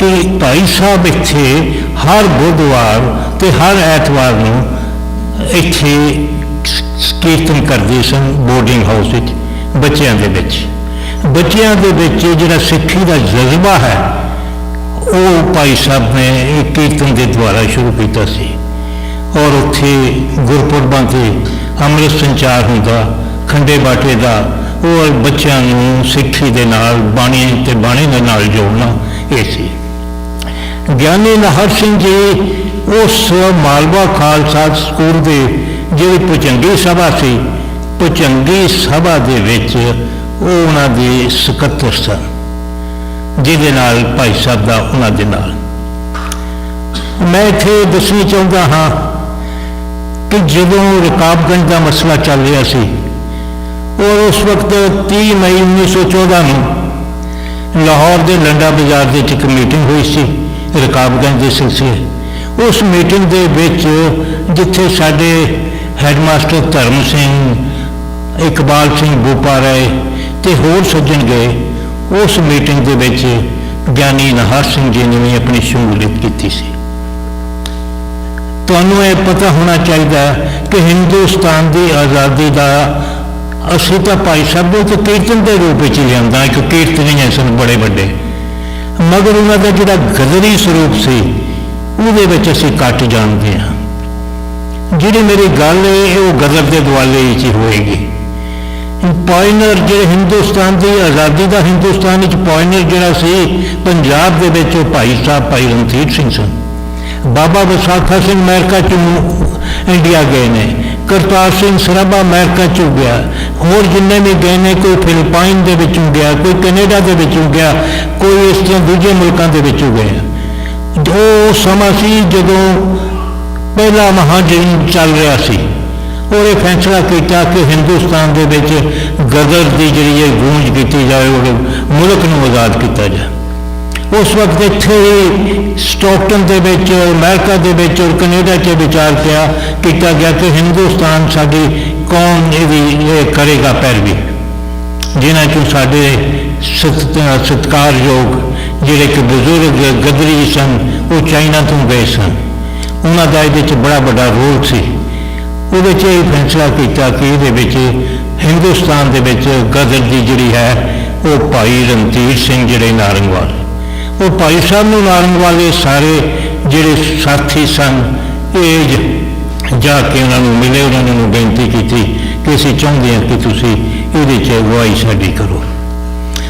कि भाई साहब इत्थे हर बुधवार ते हर एतवार नूं इत्थे कीर्तन करते सन बोर्डिंग हाउस बच्चों के विच। बच्चों के विच जिहड़ा सिੱਖੀ का जज्बा है वो भाई साहब ने एक कीर्तन के द्वारा शुरू किया सी और उत्थे गुरपुरबां ते अमृत संचार होंदा खंडे बाटे का, और बच्चों नूं सिੱਖੀ दे नाल बाणी ते बाणी दे नाल जोड़ना ये सी। ज्ञानी नाहर सिंह जी उस मालवा खालसा स्कूल के जिहड़ी भुजंगी सभा सी, भुजंगी सभा दे विच वो उन्हां दे सकत्तर सन, जिहदे नाल भाई साहब दा उन्हां दे नाल। मैं इत्थे दसना चाहुंदा हाँ कि जदों रकाबगंज का मसला चल रहा सी और उस वक्त 30 मई 1914 में लाहौर के लंडा बाजार के एक मीटिंग हुई सी रकाबगंज के सिलसिले। उस मीटिंग के विच जिथे साडे हैडमास्टर धर्म सिंह, इकबाल सिंह बूपा राय ते होर सज्जन गए, उस मीटिंग के विच ज्ञानी नाहर सिंह जी ने भी अपनी शमूलियत की सी। तुहानूं ये पता होना चाहिए कि हिंदुस्तान की आज़ादी का असीं तां भाई साहब को तो कीर्तन के रूप में लिया, एक कीर्तनी सन बड़े बड़े, मगर उन्हों का जिहड़ा गदरी स्वरूप से वो असीं घट जानते हैं। ਜਿਹੜੀ ਮੇਰੀ ਗੱਲ ਹੈ ਉਹ ਗਦਰ ਦੇ ਦੁਆਲੇ ਵਿੱਚ ਹੀ ਹੋਏਗੀ। ਪੋਇਨਰ ਜਿਹੜੇ ਹਿੰਦੁਸਤਾਨ ਦੀ ਆਜ਼ਾਦੀ ਦਾ ਹਿੰਦੁਸਤਾਨ ਵਿੱਚ ਪੋਇਨਰ ਜਿਹੜਾ ਸੀ ਪੰਜਾਬ ਦੇ ਵਿੱਚ, ਉਹ ਭਾਈ ਸਾਹਿਬ ਭਾਈ ਰਣਜੀਤ ਸਿੰਘ ਸਨ। ਬਾਬਾ ਵਿਸਾਖਾ ਸਿੰਘ ਅਮਰੀਕਾ 'ਚ ਇੰਡੀਆ ਗਏ ਨੇ, ਕਰਤਾਰ ਸਿੰਘ ਸਰਾਭਾ ਅਮਰੀਕਾ 'ਚ ਗਿਆ, ਹੋਰ ਜਿੰਨੇ ਵੀ ਗਏ ਨੇ, ਕੋਈ ਫਿਲੀਪਾਈਨ ਦੇ ਵਿੱਚੋਂ ਗਿਆ, ਕੋਈ ਕੈਨੇਡਾ ਦੇ ਵਿੱਚੋਂ ਗਿਆ, ਕੋਈ ਇਸ ਤਰ੍ਹਾਂ ਦੂਜੇ ਮੁਲਕਾਂ ਦੇ ਵਿੱਚੋਂ ਗਏ। ਉਹ ਸਮਾਂ ਸੀ ਜਦੋਂ ਪਹਿਲਾ ਮਹਾਜਨ ਚੱਲ ਰਿਹਾ ਸੀ, ਔਰ ਇਹ ਫੈਸਲਾ ਕੀਤਾ ਕਿ ਹਿੰਦੁਸਤਾਨ ਦੇ ਵਿੱਚ ਗਦਰ ਦੀ ਜਿਹੜੀ ਇਹ ਗੂੰਜ ਕੀਤੀ ਜਾਏ ਔਰ ਮੁਲਕ ਨੂੰ ਆਜ਼ਾਦ ਕੀਤਾ ਜਾਏ। ਉਸ ਵਕਤ ਇੱਥੇ ਹੀ ਸਟਾਕਟਨ ਦੇ ਵਿੱਚ, ਅਮਰੀਕਾ ਦੇ ਵਿੱਚ ਔਰ ਕੈਨੇਡਾ 'ਚ ਵਿਚਾਰ ਕੀਤਾ ਗਿਆ ਕਿ ਹਿੰਦੁਸਤਾਨ ਸਾਡੀ ਕੌਮ ਇਹ ਕਰੇਗਾ ਪੈਰਵੀ, ਜਿਨ੍ਹਾਂ 'ਚੋਂ ਸਾਡੇ ਸਤਿਕਾਰਯੋਗ ਜਿਹੜੇ ਕਿ ਬਜ਼ੁਰਗ ਗਦਰੀ ਸਨ, ਉਹ ਚਾਈਨਾ ਤੋਂ ਗਏ ਸਨ, ਉਹਨਾਂ ਦਾ ਇਹਦੇ 'ਚ ਬੜਾ ਵੱਡਾ ਰੋਲ ਸੀ। ਉਹਦੇ 'ਚ ਇਹ ਫੈਸਲਾ ਕੀਤਾ ਕਿ ਇਹਦੇ ਵਿੱਚ ਹਿੰਦੁਸਤਾਨ ਦੇ ਵਿੱਚ ਗਦਰ ਦੀ ਜਿਹੜੀ ਹੈ ਉਹ ਭਾਈ ਰਣਜੀਤ ਸਿੰਘ ਜਿਹੜੇ ਨਾਰੰਗਵਾਲ, ਉਹ ਭਾਈ ਸਾਹਿਬ ਨੂੰ ਨਾਰੰਗਵਾਲ ਇਹ ਸਾਰੇ ਜਿਹੜੇ ਸਾਥੀ ਸਨ, ਇਹ ਜਾ ਕੇ ਉਹਨਾਂ ਨੂੰ ਮਿਲੇ, ਉਹਨਾਂ ਨੂੰ ਬੇਨਤੀ ਕੀਤੀ ਕਿ ਅਸੀਂ ਚਾਹੁੰਦੇ ਹਾਂ ਕਿ ਤੁਸੀਂ ਇਹਦੇ 'ਚ ਅਗਵਾਈ ਸਾਡੀ ਕਰੋ।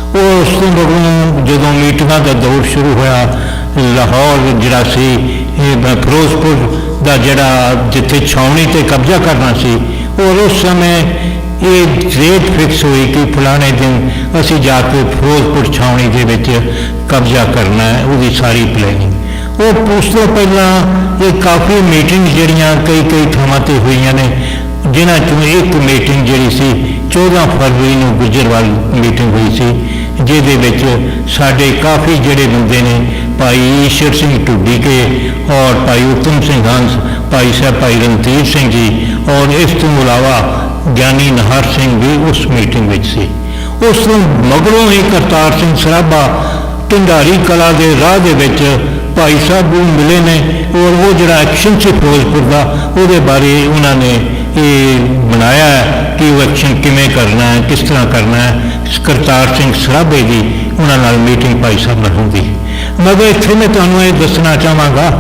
ਉਹ ਉਸ ਤੋਂ ਮਗਰੋਂ ਜਦੋਂ ਮੀਟਿੰਗਾਂ ਦਾ ਦੌਰ ਸ਼ੁਰੂ ਹੋਇਆ, ਲਾਹੌਰ ਜਿਹੜਾ ਸੀ ਫਿਰੋਜ਼ਪੁਰ ਦਾ ਜਿਹੜਾ ਜਿੱਥੇ ਛਾਉਣੀ 'ਤੇ ਕਬਜ਼ਾ ਕਰਨਾ ਸੀ, ਔਰ ਉਸ ਸਮੇਂ ਇਹ ਡੇਟ ਫਿਕਸ ਹੋਈ ਕਿ ਫਲਾਣੇ ਦਿਨ ਅਸੀਂ ਜਾ ਕੇ ਫਿਰੋਜ਼ਪੁਰ ਛਾਉਣੀ ਦੇ ਵਿੱਚ ਕਬਜ਼ਾ ਕਰਨਾ ਹੈ, ਉਹਦੀ ਸਾਰੀ ਪਲੈਨਿੰਗ। ਉਹ ਉਸ ਤੋਂ ਪਹਿਲਾਂ ਇਹ ਕਾਫੀ ਮੀਟਿੰਗ ਜਿਹੜੀਆਂ ਕਈ ਥਾਵਾਂ 'ਤੇ ਹੋਈਆਂ ਨੇ, ਜਿਨ੍ਹਾਂ 'ਚੋਂ ਇੱਕ ਮੀਟਿੰਗ ਜਿਹੜੀ ਸੀ 14 ਫਰਵਰੀ ਨੂੰ ਗੁੱਜਰਵਾਲ ਮੀਟਿੰਗ ਹੋਈ ਸੀ, ਜਿਹਦੇ ਵਿੱਚ ਸਾਡੇ ਕਾਫੀ ਜਿਹੜੇ ਬੰਦੇ ਨੇ, ਭਾਈ ਈਸ਼ਰ ਸਿੰਘ ਢੁੱਡੀਕੇ ਔਰ ਭਾਈ ਉਤਮ ਸਿੰਘ ਹੰਸ, ਭਾਈ ਸਾਹਿਬ ਭਾਈ ਰਣਜੀਤ ਸਿੰਘ ਜੀ, ਔਰ ਇਸ ਤੋਂ ਇਲਾਵਾ ਗਿਆਨੀ ਨਾਹਰ ਸਿੰਘ ਵੀ ਉਸ ਮੀਟਿੰਗ ਵਿੱਚ ਸੀ। ਉਸ ਤੋਂ ਮਗਰੋਂ ਹੀ ਕਰਤਾਰ ਸਿੰਘ ਸਰਾਭਾ ਢਿੰਡਾਰੀ ਕਲਾ ਦੇ ਰਾਹ ਦੇ ਵਿੱਚ ਭਾਈ ਸਾਹਿਬ ਨੂੰ ਮਿਲੇ ਨੇ, ਔਰ ਉਹ ਜਿਹੜਾ ਐਕਸ਼ਨ ਸੀ ਫਿਰੋਜ਼ਪੁਰ ਦਾ, ਉਹਦੇ ਬਾਰੇ ਉਹਨਾਂ ਨੇ ਇਹ ਬਣਾਇਆ ਕਿ ਉਹ ਐਕਸ਼ਨ ਕਿਵੇਂ ਕਰਨਾ ਹੈ, ਕਿਸ ਤਰ੍ਹਾਂ ਕਰਨਾ ਹੈ। ਕਰਤਾਰ ਸਿੰਘ ਸਰਾਭੇ ਦੀ ਉਹਨਾਂ ਨਾਲ ਮੀਟਿੰਗ ਭਾਈ ਸਾਹਿਬ ਨਾਲ ਹੁੰਦੀ। ਮਗਰ ਇੱਥੇ ਮੈਂ ਤੁਹਾਨੂੰ ਇਹ ਦੱਸਣਾ ਚਾਹਾਂਗਾ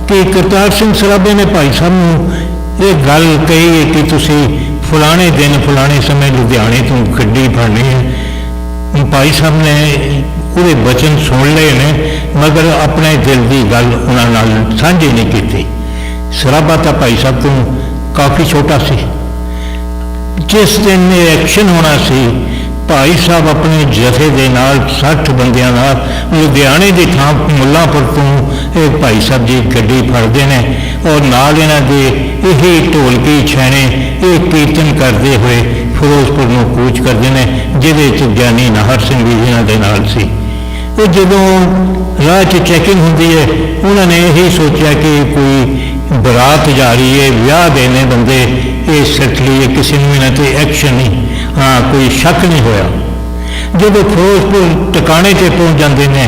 ਕਿ ਕਰਤਾਰ ਸਿੰਘ ਸਰਾਭੇ ਨੇ ਭਾਈ ਸਾਹਿਬ ਨੂੰ ਇਹ ਗੱਲ ਕਹੀ ਹੈ ਕਿ ਤੁਸੀਂ ਫਲਾਣੇ ਦਿਨ ਫਲਾਣੇ ਸਮੇਂ ਲੁਧਿਆਣੇ ਤੋਂ ਗੱਡੀ ਫੜਨੀ ਹੈ। ਭਾਈ ਸਾਹਿਬ ਨੇ ਉਹਦੇ ਬਚਨ ਸੁਣ ਲਏ ਨੇ, ਮਗਰ ਆਪਣੇ ਦਿਲ ਦੀ ਗੱਲ ਉਹਨਾਂ ਨਾਲ ਸਾਂਝੀ ਨਹੀਂ ਕੀਤੀ। ਸਰਾਭਾ ਤਾਂ ਭਾਈ ਸਾਹਿਬ ਤੋਂ ਕਾਫੀ ਛੋਟਾ ਸੀ। ਜਿਸ ਦਿਨ ਇਹ ਐਕਸ਼ਨ ਹੋਣਾ ਸੀ, ਭਾਈ ਸਾਹਿਬ ਆਪਣੇ ਜਥੇ ਦੇ ਨਾਲ 60 ਬੰਦਿਆਂ ਨਾਲ ਲੁਧਿਆਣੇ ਦੀ ਥਾਂ ਮੁੱਲਾਂਪੁਰ ਤੋਂ ਇਹ ਭਾਈ ਸਾਹਿਬ ਜੀ ਗੱਡੀ ਫੜਦੇ ਨੇ, ਔਰ ਨਾਲ ਇਹਨਾਂ ਦੇ ਇਹ ਢੋਲਕੀ ਛੈਣੇ ਇਹ ਕੀਰਤਨ ਕਰਦੇ ਹੋਏ ਫਿਰੋਜ਼ਪੁਰ ਨੂੰ ਕੂਚ ਕਰਦੇ ਨੇ, ਜਿਹਦੇ 'ਚ ਗਿਆਨੀ ਨਾਹਰ ਸਿੰਘ ਵੀ ਇਹਨਾਂ ਦੇ ਨਾਲ ਸੀ। ਉਹ ਜਦੋਂ ਰਾਹ 'ਚ ਚੈਕਿੰਗ ਹੁੰਦੀ ਹੈ, ਉਹਨਾਂ ਨੇ ਇਹੀ ਸੋਚਿਆ ਕਿ ਕੋਈ ਬਰਾਤ ਜਾ ਰਹੀ ਹੈ, ਵਿਆਹ ਦੇ ਨੇ ਬੰਦੇ, ਇਹ ਸੱਚਲੀ ਕਿਸੇ ਨੂੰ ਇਹਨਾਂ 'ਤੇ ਐਕਸ਼ਨ ਨਹੀਂ, ਕੋਈ ਸ਼ੱਕ ਨਹੀਂ ਹੋਇਆ। ਜਦੋਂ ਫਿਰੋਜ਼ਪੁਰ ਟਿਕਾਣੇ 'ਤੇ ਪਹੁੰਚ ਜਾਂਦੇ ਨੇ,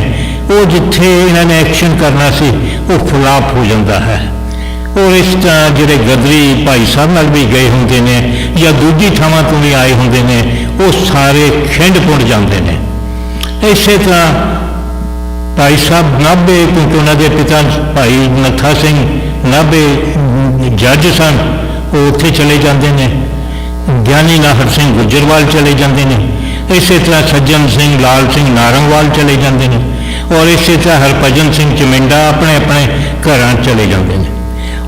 ਉਹ ਜਿੱਥੇ ਇਹਨਾਂ ਨੇ ਐਕਸ਼ਨ ਕਰਨਾ ਸੀ ਉਹ ਫਲਾਪ ਹੋ ਜਾਂਦਾ ਹੈ। ਔਰ ਇਸ ਤਰ੍ਹਾਂ ਜਿਹੜੇ ਗਦਰੀ ਭਾਈ ਸਾਹਿਬ ਨਾਲ ਵੀ ਗਏ ਹੁੰਦੇ ਨੇ ਜਾਂ ਦੂਜੀ ਥਾਵਾਂ ਤੋਂ ਵੀ ਆਏ ਹੁੰਦੇ ਨੇ, ਉਹ ਸਾਰੇ ਖਿੰਡ ਪੁੰਡ ਜਾਂਦੇ ਨੇ। ਇਸੇ ਤਰ੍ਹਾਂ ਭਾਈ ਸਾਹਿਬ ਨਾਭੇ, ਕਿਉਂਕਿ ਉਹਨਾਂ ਦੇ ਪਿਤਾ ਭਾਈ ਨੱਥਾ ਸਿੰਘ ਨਾਭੇ ਜੱਜ ਸਨ, ਉਹ ਉੱਥੇ ਚਲੇ ਜਾਂਦੇ ਨੇ। ਗਿਆਨੀ ਨਾਹਰ ਸਿੰਘ ਗੁੱਜਰਵਾਲ ਚਲੇ ਜਾਂਦੇ ਨੇ। ਇਸੇ ਤਰ੍ਹਾਂ ਸੱਜਣ ਸਿੰਘ ਲਾਲ ਸਿੰਘ ਨਾਰੰਗਵਾਲ ਚਲੇ ਜਾਂਦੇ ਨੇ, ਔਰ ਇਸੇ ਤਰ੍ਹਾਂ ਹਰਭਜਨ ਸਿੰਘ ਚਮਿੰਡਾ ਆਪਣੇ ਆਪਣੇ ਘਰਾਂ ਚਲੇ ਜਾਂਦੇ ਨੇ।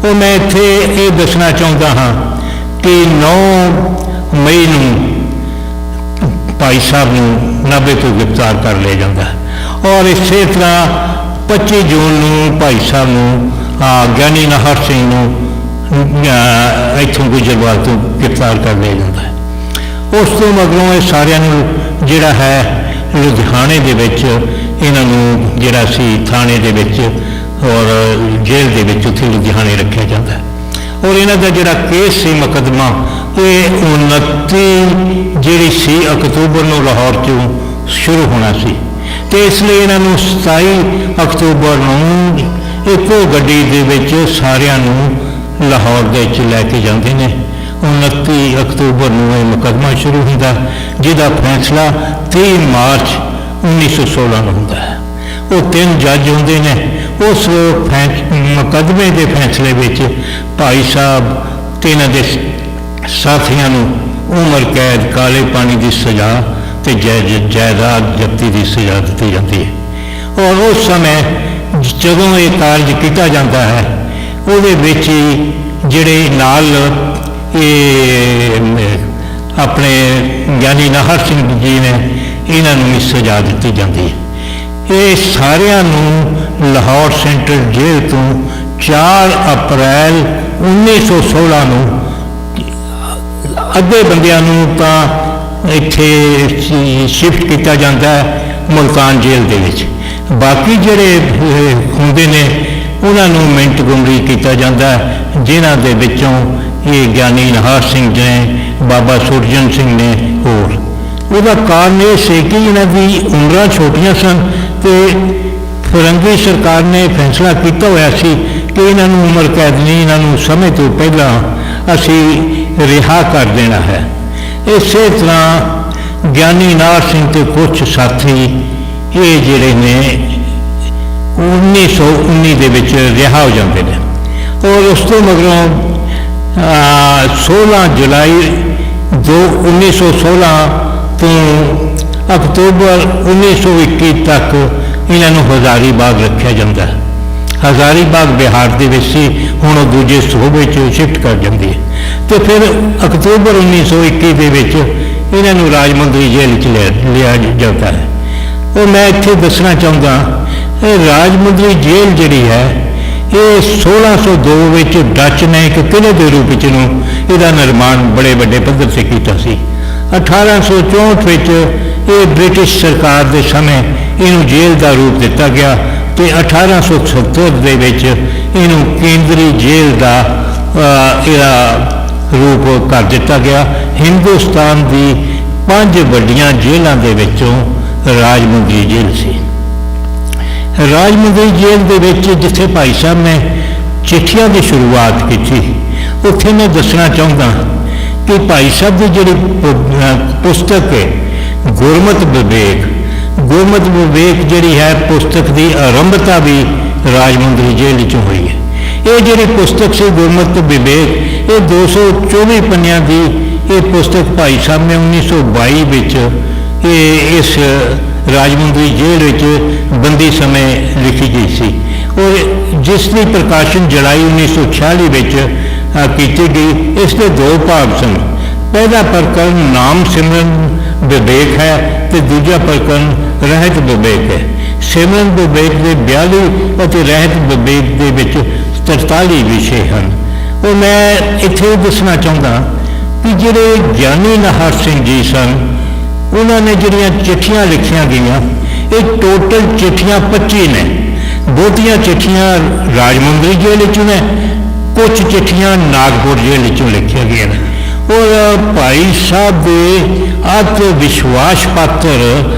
ਉਹ ਮੈਂ ਇੱਥੇ ਇਹ ਦੱਸਣਾ ਚਾਹੁੰਦਾ ਹਾਂ ਕਿ 9 ਮਈ ਨੂੰ ਭਾਈ ਸਾਹਿਬ ਨੂੰ ਨਾਭੇ ਤੋਂ ਗ੍ਰਿਫਤਾਰ ਕਰ ਲਿਆ ਜਾਂਦਾ, ਔਰ ਇਸੇ ਤਰ੍ਹਾਂ 25 ਜੂਨ ਨੂੰ ਭਾਈ ਸਾਹਿਬ ਨੂੰ ਗਿਆਨੀ ਨਾਹਰ ਸਿੰਘ ਨੂੰ ਇੱਥੋਂ ਗੁੱਜਰਵਾਲ ਤੋਂ ਗ੍ਰਿਫਤਾਰ ਕਰ ਲਿਆ ਜਾਂਦਾ ਹੈ। ਉਸ ਤੋਂ ਮਗਰੋਂ ਇਹ ਸਾਰਿਆਂ ਨੂੰ ਜਿਹੜਾ ਹੈ ਲੁਧਿਆਣੇ ਦੇ ਵਿੱਚ ਇਹਨਾਂ ਨੂੰ ਜਿਹੜਾ ਸੀ ਥਾਣੇ ਦੇ ਵਿੱਚ ਔਰ ਜੇਲ੍ਹ ਦੇ ਵਿੱਚ ਉੱਥੇ ਲੁਧਿਆਣੇ ਰੱਖਿਆ ਜਾਂਦਾ ਹੈ। ਔਰ ਇਹਨਾਂ ਦਾ ਜਿਹੜਾ ਕੇਸ ਸੀ ਮੁਕੱਦਮਾ, ਇਹ 29 ਜਿਹੜੀ ਸੀ ਅਕਤੂਬਰ ਨੂੰ ਲਾਹੌਰ 'ਚੋਂ ਸ਼ੁਰੂ ਹੋਣਾ ਸੀ, ਅਤੇ ਇਸ ਲਈ ਇਹਨਾਂ ਨੂੰ 27 ਅਕਤੂਬਰ ਨੂੰ ਇੱਕੋ ਗੱਡੀ ਦੇ ਵਿੱਚ ਸਾਰਿਆਂ ਨੂੰ ਲਾਹੌਰ ਦੇ ਵਿੱਚ ਲੈ ਕੇ ਜਾਂਦੇ ਨੇ। 29 ਅਕਤੂਬਰ ਨੂੰ ਇਹ ਮੁਕੱਦਮਾ ਸ਼ੁਰੂ ਹੁੰਦਾ, ਜਿਹਦਾ ਫੈਸਲਾ 30 ਮਾਰਚ 1916 ਨੂੰ ਹੁੰਦਾ ਹੈ। ਉਹ 3 ਜੱਜ ਹੁੰਦੇ ਨੇ। ਉਸ ਮੁਕੱਦਮੇ ਦੇ ਫੈਸਲੇ ਵਿੱਚ ਭਾਈ ਸਾਹਿਬ ਤੇ ਇਹਨਾਂ ਦੇ ਸਾਥੀਆਂ ਨੂੰ ਉਮਰ ਕੈਦ, ਕਾਲੇ ਪਾਣੀ ਦੀ ਸਜ਼ਾ ਤੇ ਜਾਇਦਾਦ ਜ਼ਬਤੀ ਦੀ ਸਜ਼ਾ ਦਿੱਤੀ ਜਾਂਦੀ ਹੈ। ਔਰ ਉਸ ਸਮੇਂ ਜਦੋਂ ਇਹ ਕਾਰਜ ਕੀਤਾ ਜਾਂਦਾ ਹੈ ਉਹਦੇ ਵਿੱਚ ਹੀ ਜਿਹੜੇ ਨਾਲ ਇਹ ਆਪਣੇ ਗਿਆਨੀ ਨਾਹਰ ਸਿੰਘ ਜੀ ਨੇ ਇਹਨਾਂ ਨੂੰ ਵੀ ਸਜ਼ਾ ਦਿੱਤੀ ਜਾਂਦੀ ਹੈ। ਇਹ ਸਾਰਿਆਂ ਨੂੰ ਲਾਹੌਰ ਸੈਂਟਰਲ ਜੇਲ੍ਹ ਤੋਂ 4 ਅਪ੍ਰੈਲ 1916 ਨੂੰ, ਅੱਧੇ ਬੰਦਿਆਂ ਨੂੰ ਤਾਂ ਇੱਥੇ ਸ਼ਿਫਟ ਕੀਤਾ ਜਾਂਦਾ ਹੈ ਮੁਲਤਾਨ ਜੇਲ੍ਹ ਦੇ ਵਿੱਚ, ਬਾਕੀ ਜਿਹੜੇ ਹੁੰਦੇ ਨੇ ਉਹਨਾਂ ਨੂੰ ਮਿੰਟਗੁਮਰੀ ਕੀਤਾ ਜਾਂਦਾ ਹੈ, ਜਿਨ੍ਹਾਂ ਦੇ ਵਿੱਚੋਂ ਇਹ ਗਿਆਨੀ ਨਾਹਰ ਸਿੰਘ ਨੇ, ਬਾਬਾ ਸੁਰਜਨ ਸਿੰਘ ਨੇ ਹੋਰ। ਉਹਦਾ ਕਾਰਨ ਇਹ ਸੀ ਕਿ ਇਹਨਾਂ ਦੀ ਉਮਰਾਂ ਛੋਟੀਆਂ ਸਨ ਤੇ ਫਰੰਗੀ ਸਰਕਾਰ ਨੇ ਫੈਸਲਾ ਕੀਤਾ ਹੋਇਆ ਸੀ ਕਿ ਇਹਨਾਂ ਨੂੰ ਉਮਰ ਕੈਦ ਨਹੀਂ, ਇਹਨਾਂ ਨੂੰ ਸਮੇਂ ਤੋਂ ਪਹਿਲਾਂ ਅਸੀਂ ਰਿਹਾ ਕਰ ਦੇਣਾ ਹੈ। ਇਸੇ ਤਰ੍ਹਾਂ ਗਿਆਨੀ ਨਾਹਰ ਸਿੰਘ ਤੇ ਕੁਝ ਸਾਥੀ ਇਹ ਜਿਹੜੇ ਨੇ 1919 ਦੇ ਵਿੱਚ ਰਿਹਾ ਹੋ ਜਾਂਦੇ ਨੇ। ਔਰ ਉਸ ਤੋਂ ਮਗਰੋਂ 16 ਜੁਲਾਈ 1916 ਤੋਂ ਅਕਤੂਬਰ 1921 ਤੱਕ ਇਹਨਾਂ ਨੂੰ ਹਜ਼ਾਰੀ ਬਾਗ ਰੱਖਿਆ ਜਾਂਦਾ ਹੈ। ਹਜ਼ਾਰੀ ਬਾਗ ਬਿਹਾਰ ਦੇ ਵਿੱਚ ਸੀ, ਹੁਣ ਉਹ ਦੂਜੇ ਸੂਬੇ 'ਚ ਸ਼ਿਫਟ ਕਰ ਜਾਂਦੀ ਹੈ। ਤੇ ਫਿਰ ਅਕਤੂਬਰ 1921 ਦੇ ਵਿੱਚ ਇਹਨਾਂ ਨੂੰ ਰਾਜਮੰਦਰੀ ਜੇਲ੍ਹ 'ਚ ਲਿਆ ਜਾਂਦਾ ਹੈ। ਉਹ ਮੈਂ ਇੱਥੇ ਦੱਸਣਾ ਚਾਹੁੰਦਾ, ਇਹ ਰਾਜਮੰਦਰੀ ਜੇਲ੍ਹ ਜਿਹੜੀ ਹੈ ਇਹ 1602 ਵਿੱਚ ਡੱਚ ਨੇ ਇੱਕ ਕਿਲ੍ਹੇ ਦੇ ਰੂਪ ਵਿੱਚ ਨੂੰ ਇਹਦਾ ਨਿਰਮਾਣ ਬੜੇ ਵੱਡੇ ਪੱਧਰ 'ਤੇ ਕੀਤਾ ਸੀ। 1864 ਵਿੱਚ ਇਹ ਬ੍ਰਿਟਿਸ਼ ਸਰਕਾਰ ਦੇ ਸਮੇਂ ਇਹਨੂੰ ਜੇਲ੍ਹ ਦਾ ਰੂਪ ਦਿੱਤਾ ਗਿਆ ਤੇ 1870 ਦੇ ਵਿੱਚ ਇਹਨੂੰ ਕੇਂਦਰੀ ਜੇਲ੍ਹ ਦਾ ਇਹਦਾ ਰੂਪ ਕਰ ਦਿੱਤਾ ਗਿਆ। ਹਿੰਦੁਸਤਾਨ ਦੀ 5 ਵੱਡੀਆਂ ਜੇਲ੍ਹਾਂ ਦੇ ਵਿੱਚੋਂ ਰਾਜਮੰਦਰੀ ਜੇਲ੍ਹ ਸੀ। ਰਾਜਮੰਦਰੀ ਜੇਲ੍ਹ ਦੇ ਵਿੱਚ ਜਿੱਥੇ ਭਾਈ ਸਾਹਿਬ ਨੇ ਚਿੱਠੀਆਂ ਦੀ ਸ਼ੁਰੂਆਤ ਕੀਤੀ, ਉੱਥੇ ਮੈਂ ਦੱਸਣਾ ਚਾਹੁੰਦਾ ਕਿ ਭਾਈ ਸਾਹਿਬ ਦੀ ਜਿਹੜੀ ਪੁਸਤਕ ਹੈ ਗੁਰਮਤਿ ਵਿਵੇਕ, ਗੁਰਮਤਿ ਵਿਵੇਕ ਜਿਹੜੀ ਹੈ ਪੁਸਤਕ ਦੀ ਆਰੰਭਤਾ ਵੀ ਰਾਜਮੰਦਰੀ ਜੇਲ੍ਹ 'ਚ ਹੋਈ ਹੈ। ਇਹ ਜਿਹੜੀ ਪੁਸਤਕ ਸੀ ਗੁਰਮਤਿ ਵਿਵੇਕ, ਇਹ 224 ਪੰਨਿਆਂ ਦੀ ਇਹ ਪੁਸਤਕ ਭਾਈ ਸਾਹਿਬ ਨੇ 1922 ਵਿੱਚ ਇਹ ਇਸ ਰਾਜਮੰਦਰੀ ਜੇਲ੍ਹ ਵਿੱਚ ਬੰਦੀ ਸਮੇਂ ਲਿਖੀ ਗਈ ਸੀ। ਔਰ ਜਿਸ ਦੀ ਪ੍ਰਕਾਸ਼ਨ ਜੁਲਾਈ 1946 ਵਿੱਚ ਕੀਤੀ ਗਈ। ਇਸ ਦੇ 2 ਭਾਗ ਸਨ। ਪਹਿਲਾ ਪ੍ਰਕਰਨ ਨਾਮ ਸਿਮਰਨ ਵਿਵੇਕ ਹੈ ਤੇ ਦੂਜਾ ਪ੍ਰਕਰਨ ਰਹਿਤ ਵਿਵੇਕ ਹੈ। ਸਿਮਰਨ ਵਿਵੇਕ ਦੇ 42 ਅਤੇ ਰਹਿਤ ਵਿਵੇਕ ਦੇ ਵਿੱਚ 43 ਵਿਸ਼ੇ ਹਨ। ਉਹ ਮੈਂ ਇੱਥੇ ਦੱਸਣਾ ਚਾਹੁੰਦਾ ਕਿ ਜਿਹੜੇ ਗਿਆਨੀ ਨਾਹਰ ਸਿੰਘ ਜੀ ਸਨ, ਉਹਨਾਂ ਨੇ ਜਿਹੜੀਆਂ ਚਿੱਠੀਆਂ ਲਿਖੀਆਂ ਗਈਆਂ, ਇਹ ਟੋਟਲ ਚਿੱਠੀਆਂ 25 ਨੇ। ਬਹੁਤੀਆਂ ਚਿੱਠੀਆਂ ਰਾਜਮੰਦਰੀ ਜੇਲ੍ਹ ਵਿੱਚੋਂ ਨੇ, ਕੁਝ ਚਿੱਠੀਆਂ ਨਾਗਪੁਰ ਜੇਲ੍ਹ ਵਿੱਚੋਂ ਲਿਖੀਆਂ ਗਈਆਂ ਨੇ। ਔਰ ਭਾਈ ਸਾਹਿਬ ਦੇ ਅਤਿ ਵਿਸ਼ਵਾਸ ਪਾਤਰ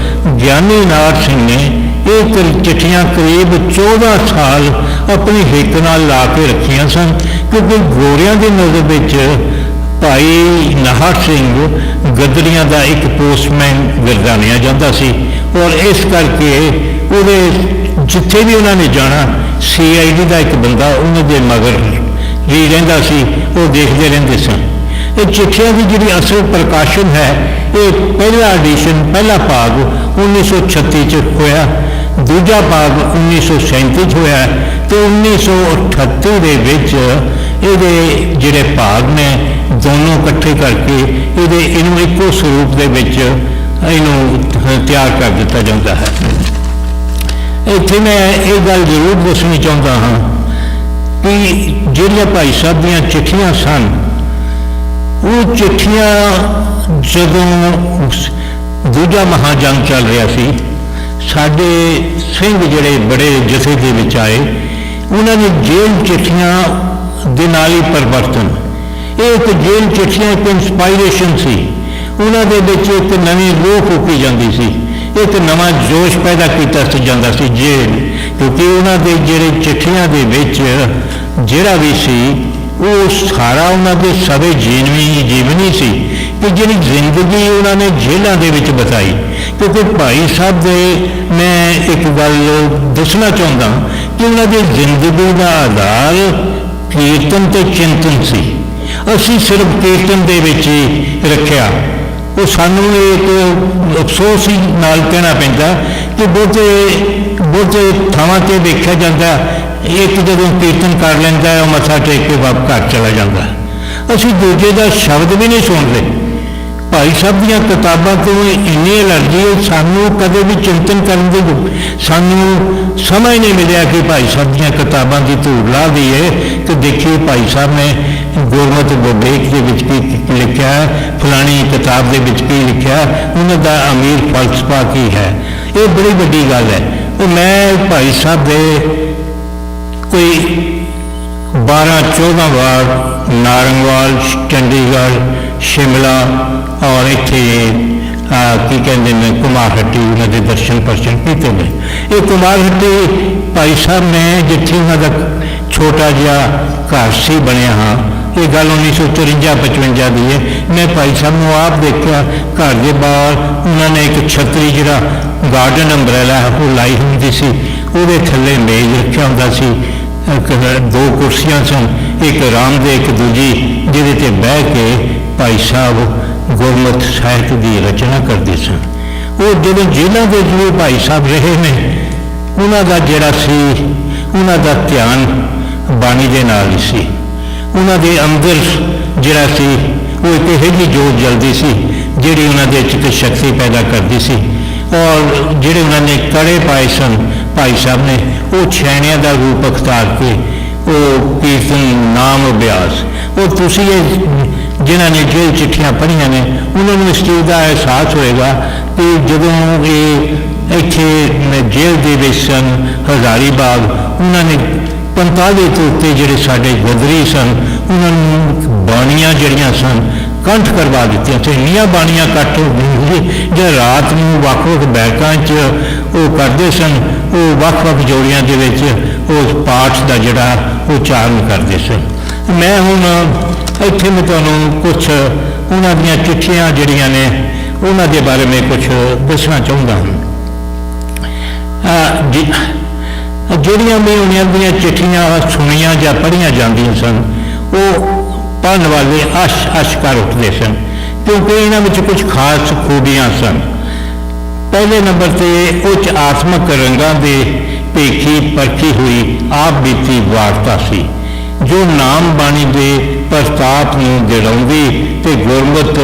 ਗਿਆਨੀ ਨਾਹਰ ਸਿੰਘ ਨੇ ਇਹ ਚਿੱਠੀਆਂ ਕਰੀਬ 14 ਸਾਲ ਆਪਣੀ ਹਿੱਕ ਨਾਲ ਲਾ ਕੇ ਰੱਖੀਆਂ ਸਨ, ਕਿਉਂਕਿ ਗੋਰਿਆਂ ਦੀ ਨਜ਼ਰ ਵਿੱਚ ਭਾਈ ਨਾਹਰ ਸਿੰਘ ਗਦਰੀਆਂ ਦਾ ਇੱਕ ਪੋਸਟਮੈਨ ਗਰਦਾਨਿਆ ਜਾਂਦਾ ਸੀ। ਔਰ ਇਸ ਕਰਕੇ ਉਹਦੇ ਜਿੱਥੇ ਵੀ ਉਹਨਾਂ ਨੇ ਜਾਣਾ, CID ਦਾ ਇੱਕ ਬੰਦਾ ਉਹਨਾਂ ਦੇ ਮਗਰ ਹੀ ਰਹਿੰਦਾ ਸੀ, ਉਹ ਦੇਖਦੇ ਰਹਿੰਦੇ ਸਨ। ਇਹ ਚਿੱਠੀਆਂ ਦੀ ਜਿਹੜੀ ਅਸਲ ਪ੍ਰਕਾਸ਼ਨ ਹੈ, ਇਹ ਪਹਿਲਾ ਐਡੀਸ਼ਨ, ਪਹਿਲਾ ਭਾਗ 1936 'ਚ ਹੋਇਆ, ਦੂਜਾ ਭਾਗ 1937 'ਚ ਹੋਇਆ ਤੇ 1938 ਦੇ ਵਿੱਚ ਇਹਦੇ ਜਿਹੜੇ ਭਾਗ ਨੇ ਦੋਨੋਂ ਇਕੱਠੇ ਕਰਕੇ ਇਹਨੂੰ ਇੱਕੋ ਸਰੂਪ ਦੇ ਵਿੱਚ ਇਹਨੂੰ ਤਿਆਰ ਕਰ ਦਿੱਤਾ ਜਾਂਦਾ ਹੈ। ਇੱਥੇ ਮੈਂ ਇਹ ਗੱਲ ਜ਼ਰੂਰ ਦੱਸਣੀ ਚਾਹੁੰਦਾ ਹਾਂ ਕਿ ਜਿਹੜੀਆਂ ਭਾਈ ਸਾਹਿਬ ਦੀਆਂ ਚਿੱਠੀਆਂ ਸਨ, ਉਹ ਚਿੱਠੀਆਂ ਜਦੋਂ ਦੂਜਾ ਮਹਾਜੰਗ ਚੱਲ ਰਿਹਾ ਸੀ, ਸਾਡੇ ਸਿੰਘ ਜਿਹੜੇ ਬੜੇ ਜਥੇ ਦੇ ਵਿੱਚ ਆਏ, ਉਹਨਾਂ ਦੀ ਜੇਲ੍ਹ ਚਿੱਠੀਆਂ ਦੇ ਨਾਲ ਹੀ ਪਰਿਵਰਤਨ, ਇਹ ਇੱਕ ਜੇਲ੍ਹ ਚਿੱਠੀਆਂ ਇੱਕ ਇੰਸਪਾਇਰੇਸ਼ਨ ਸੀ। ਉਹਨਾਂ ਦੇ ਵਿੱਚ ਇੱਕ ਨਵੀਂ ਰੂਹ ਫੂਕੀ ਜਾਂਦੀ ਸੀ, ਇੱਕ ਨਵਾਂ ਜੋਸ਼ ਪੈਦਾ ਕੀਤਾ ਜਾਂਦਾ ਸੀ ਜੇਲ੍ਹ, ਕਿਉਂਕਿ ਉਹਨਾਂ ਦੇ ਜਿਹੜੇ ਚਿੱਠੀਆਂ ਦੇ ਵਿੱਚ ਜਿਹੜਾ ਵੀ ਸੀ ਉਹ ਸਾਰਾ ਉਹਨਾਂ ਦੇ ਸਵੇ ਜੀਵਨੀ ਸੀ ਕਿ ਜਿਹੜੀ ਜ਼ਿੰਦਗੀ ਉਹਨਾਂ ਨੇ ਜੇਲ੍ਹਾਂ ਦੇ ਵਿੱਚ ਬਿਤਾਈ। ਕਿਉਂਕਿ ਭਾਈ ਸਾਹਿਬ ਦੇ ਮੈਂ ਇੱਕ ਗੱਲ ਦੱਸਣਾ ਚਾਹੁੰਦਾ ਕਿ ਉਹਨਾਂ ਦੀ ਜ਼ਿੰਦਗੀ ਦਾ ਆਧਾਰ ਕੀਰਤਨ ਤੇ ਚਿੰਤਨ ਸੀ। ਅਸੀਂ ਸਿਰਫ ਕੀਰਤਨ ਦੇ ਵਿੱਚ ਹੀ ਰੱਖਿਆ। ਉਹ ਸਾਨੂੰ ਇੱਕ ਅਫਸੋਸ ਹੀ ਨਾਲ ਕਹਿਣਾ ਪੈਂਦਾ ਕਿ ਬਹੁਤੇ ਥਾਵਾਂ 'ਤੇ ਵੇਖਿਆ ਜਾਂਦਾ ਇੱਕ ਜਦੋਂ ਕੀਰਤਨ ਕਰ ਲੈਂਦਾ ਉਹ ਮੱਥਾ ਟੇਕ ਕੇ ਵਾਪਸ ਘਰ ਚਲਾ ਜਾਂਦਾ। ਅਸੀਂ ਦੂਜੇ ਦਾ ਸ਼ਬਦ ਵੀ ਨਹੀਂ ਸੁਣਦੇ। ਭਾਈ ਸਾਹਿਬ ਦੀਆਂ ਕਿਤਾਬਾਂ ਤੋਂ ਇੰਨੀ ਐਲਰਜੀ ਸਾਨੂੰ ਕਦੇ ਵੀ ਚਿੰਤਨ ਕਰਨ ਦੀ ਸਾਨੂੰ ਸਮਝ ਨਹੀਂ ਮਿਲਿਆ ਕਿ ਭਾਈ ਸਾਹਿਬ ਦੀਆਂ ਕਿਤਾਬਾਂ ਦੀ ਧੂੜ ਲਾ ਦਈਏ ਕਿ ਦੇਖੀਏ ਭਾਈ ਸਾਹਿਬ ਨੇ ਗੁਰਮਤਿ ਵਿਵੇਕ ਦੇ ਵਿੱਚ ਕੀ ਲਿਖਿਆ ਹੈ, ਫਲਾਣੀ ਕਿਤਾਬ ਦੇ ਵਿੱਚ ਕੀ ਲਿਖਿਆ, ਉਹਨਾਂ ਦਾ ਅਮੀਰ ਫਲਸਫਾ ਕੀ ਹੈ। ਇਹ ਬੜੀ ਵੱਡੀ ਗੱਲ ਹੈ। ਉਹ ਮੈਂ ਭਾਈ ਸਾਹਿਬ ਦੇ ਕੋਈ 12-14 ਵਾਰ ਨਾਰੰਗਵਾਲ, ਚੰਡੀਗੜ੍ਹ, ਸ਼ਿਮਲਾ ਔਰ ਇੱਥੇ ਕੀ ਕਹਿੰਦੇ ਨੇ ਕੁਮਾਰਹੱਟੀ ਉਹਨਾਂ ਦੇ ਦਰਸ਼ਨ ਕੀਤੇ ਨੇ। ਇਹ ਕੁਮਾਰਹੱਟੀ ਭਾਈ ਸਾਹਿਬ ਨੇ ਜਿੱਥੇ ਉਹਨਾਂ ਦਾ ਛੋਟਾ ਜਿਹਾ ਘਰ ਸੀ ਬਣਿਆ ਹਾਂ, ਇਹ ਗੱਲ 1954-55 ਦੀ ਹੈ। ਮੈਂ ਭਾਈ ਸਾਹਿਬ ਨੂੰ ਆਪ ਦੇਖਿਆ ਘਰ ਦੇ ਬਾਹਰ ਉਹਨਾਂ ਨੇ ਇੱਕ ਛਤਰੀ ਜਿਹੜਾ ਗਾਰਡਨ ਅੰਬਰੇਲਾ ਉਹ ਲਾਈ ਹੁੰਦੀ ਸੀ, ਉਹਦੇ ਥੱਲੇ ਮੇਜ਼ ਰੱਖਿਆ ਹੁੰਦਾ ਸੀ, ਦੋ ਕੁਰਸੀਆਂ ਸਨ, ਇੱਕ ਆਰਾਮ ਦੇ ਇੱਕ ਦੂਜੀ, ਜਿਹਦੇ 'ਤੇ ਬਹਿ ਕੇ ਭਾਈ ਸਾਹਿਬ ਗੁਰਮਤਿ ਸਾਹਿਤ ਦੀ ਰਚਨਾ ਕਰਦੇ ਸਨ। ਉਹ ਜਦੋਂ ਜੇਲ੍ਹਾਂ ਦੇ ਜਿਹੜੇ ਭਾਈ ਸਾਹਿਬ ਰਹੇ ਨੇ ਉਹਨਾਂ ਦਾ ਜਿਹੜਾ ਸੀ ਉਹਨਾਂ ਦਾ ਧਿਆਨ ਬਾਣੀ ਦੇ ਨਾਲ ਹੀ ਸੀ। ਉਹਨਾਂ ਦੇ ਅੰਦਰ ਜਿਹੜਾ ਸੀ ਉਹ ਇੱਕ ਇਹੋ ਜਿਹੀ ਜੋਤ ਜਲਦੀ ਸੀ ਜਿਹੜੀ ਉਹਨਾਂ ਦੇ ਵਿੱਚ ਸ਼ਕਤੀ ਪੈਦਾ ਕਰਦੀ ਸੀ। ਔਰ ਜਿਹੜੇ ਉਹਨਾਂ ਨੇ ਕੜੇ ਪਾਏ ਸਨ ਭਾਈ ਸਾਹਿਬ ਨੇ, ਉਹ ਛੈਣਿਆਂ ਦਾ ਰੂਪ ਅਖਤਾਰ ਕੇ ਉਹ ਕੀਰਤਨ ਨਾਮ ਅਭਿਆਸ, ਉਹ ਤੁਸੀਂ ਇਹ ਜਿਨ੍ਹਾਂ ਨੇ ਜੇਲ੍ਹ ਚਿੱਠੀਆਂ ਪੜ੍ਹੀਆਂ ਨੇ ਉਹਨਾਂ ਨੂੰ ਇਸ ਚੀਜ਼ ਦਾ ਅਹਿਸਾਸ ਹੋਏਗਾ ਕਿ ਜਦੋਂ ਇਹ ਇੱਥੇ ਜੇਲ੍ਹ ਦੇ ਵਿੱਚ ਸਨ ਹਜ਼ਾਰੀ ਬਾਗ, ਉਹਨਾਂ ਨੇ 45 ਤੋਂ ਉੱਤੇ ਜਿਹੜੇ ਸਾਡੇ ਗਦਰੀ ਸਨ ਉਹਨਾਂ ਨੂੰ ਬਾਣੀਆਂ ਜਿਹੜੀਆਂ ਸਨ ਕੰਠ ਕਰਵਾ ਦਿੱਤੀਆਂ ਤੇ ਇੰਨੀਆਂ ਬਾਣੀਆਂ ਕੱਟ ਹੋ ਗਈਆਂ ਜੇ ਰਾਤ ਨੂੰ ਵੱਖ-ਵੱਖ ਬੈਠਕਾਂ 'ਚ ਉਹ ਕਰਦੇ ਸਨ। ਉਹ ਵੱਖ-ਵੱਖ ਜੋੜੀਆਂ ਦੇ ਵਿੱਚ ਉਸ ਪਾਠ ਦਾ ਜਿਹੜਾ ਉਚਾਰਨ ਕਰਦੇ ਸਨ। ਮੈਂ ਹੁਣ ਇੱਥੇ ਮੈਂ ਤੁਹਾਨੂੰ ਕੁਛ ਉਹਨਾਂ ਦੀਆਂ ਚਿੱਠੀਆਂ ਜਿਹੜੀਆਂ ਨੇ ਉਹਨਾਂ ਦੇ ਬਾਰੇ ਮੈਂ ਕੁਛ ਦੱਸਣਾ ਚਾਹੁੰਦਾ ਹਾਂ। ਜਿਹੜੀਆਂ ਵੀ ਉਹਨਾਂ ਦੀਆਂ ਚਿੱਠੀਆਂ ਸੁਣੀਆਂ ਜਾਂ ਪੜ੍ਹੀਆਂ ਜਾਂਦੀਆਂ ਸਨ ਉਹ ਪੜ੍ਹਨ ਵਾਲੇ ਅਸ਼ ਕਰ ਉੱਠਦੇ ਸਨ ਕਿਉਂਕਿ ਇਹਨਾਂ ਵਿੱਚ ਕੁਝ ਖਾਸ ਖੂਬੀਆਂ ਸਨ। ਪਹਿਲੇ ਨੰਬਰ 'ਤੇ ਉੱਚ ਆਤਮਕ ਰੰਗਾਂ ਦੇ ਭੇਖੀ ਪਰਖੀ ਹੋਈ ਆਪ ਬੀਤੀ ਵਾਰਤਾ ਸੀ ਜੋ ਨਾਮ ਬਾਣੀ ਦੇ ਪ੍ਰਤਾਪ ਨੂੰ ਦਿਲਾਉਂਦੀ ਤੇ ਗੁਰਮਤ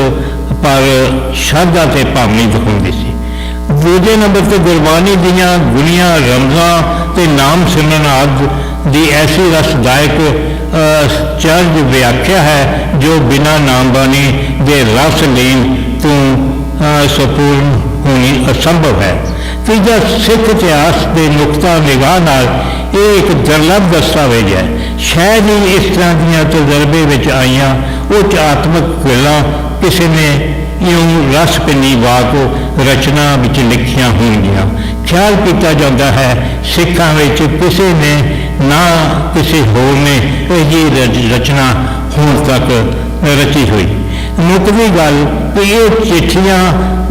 ਪਰ ਸ਼ਰਧਾ ਤੇ ਭਾਵਨੀ ਦਿਖਾਉਂਦੀ ਸੀ। ਦੂਜੇ ਨੰਬਰ 'ਤੇ ਗੁਰਬਾਣੀ ਦੀਆਂ ਗੁਣੀਆਂ ਰਮਜ਼ਾਂ ਤੇ ਨਾਮ ਸਿਮਰਨ ਆਦਿ ਦੀ ਐਸੀ ਰਸਦਾਇਕ ਚਰਜ ਵਿਆਖਿਆ ਹੈ ਜੋ ਬਿਨਾਂ ਨਾਮ ਬਾਣੀ ਦੇ ਰਸ ਲੀਨ ਤੋਂ ਸੰਪੂਰਨ ਹੋਣੀ ਅਸੰਭਵ ਹੈ। ਤੀਜਾ, ਸਿੱਖ ਇਤਿਹਾਸ ਦੇ ਨੁਕਤਾ ਨਿਗਾਹ ਨਾਲ ਇਹ ਇੱਕ ਦੁਰਲੱਭ ਦਸਤਾਵੇਜ਼ ਹੈ। ਸ਼ਾਇਦ ਹੀ ਇਸ ਤਰ੍ਹਾਂ ਦੀਆਂ ਤਜਰਬੇ ਵਿੱਚ ਆਈਆਂ ਉੱਚ ਆਤਮਕ ਗੱਲਾਂ ਕਿਸੇ ਨੇ ਇਉਂ ਰਸ ਭਿੰਨੀ ਵਾਕ ਰਚਨਾ ਵਿੱਚ ਲਿਖੀਆਂ ਹੋਣਗੀਆਂ। ਖਿਆਲ ਕੀਤਾ ਜਾਂਦਾ ਹੈ ਸਿੱਖਾਂ ਵਿੱਚ ਕਿਸੇ ਨੇ ਨਾ ਕਿਸੇ ਹੋਰ ਨੇ ਇਹ ਜਿਹੀ ਰਚਨਾ ਹੁਣ ਤੱਕ ਰਚੀ ਹੋਈ। ਮੁੱਕਦੀ ਗੱਲ ਕਿ ਇਹ ਚਿੱਠੀਆਂ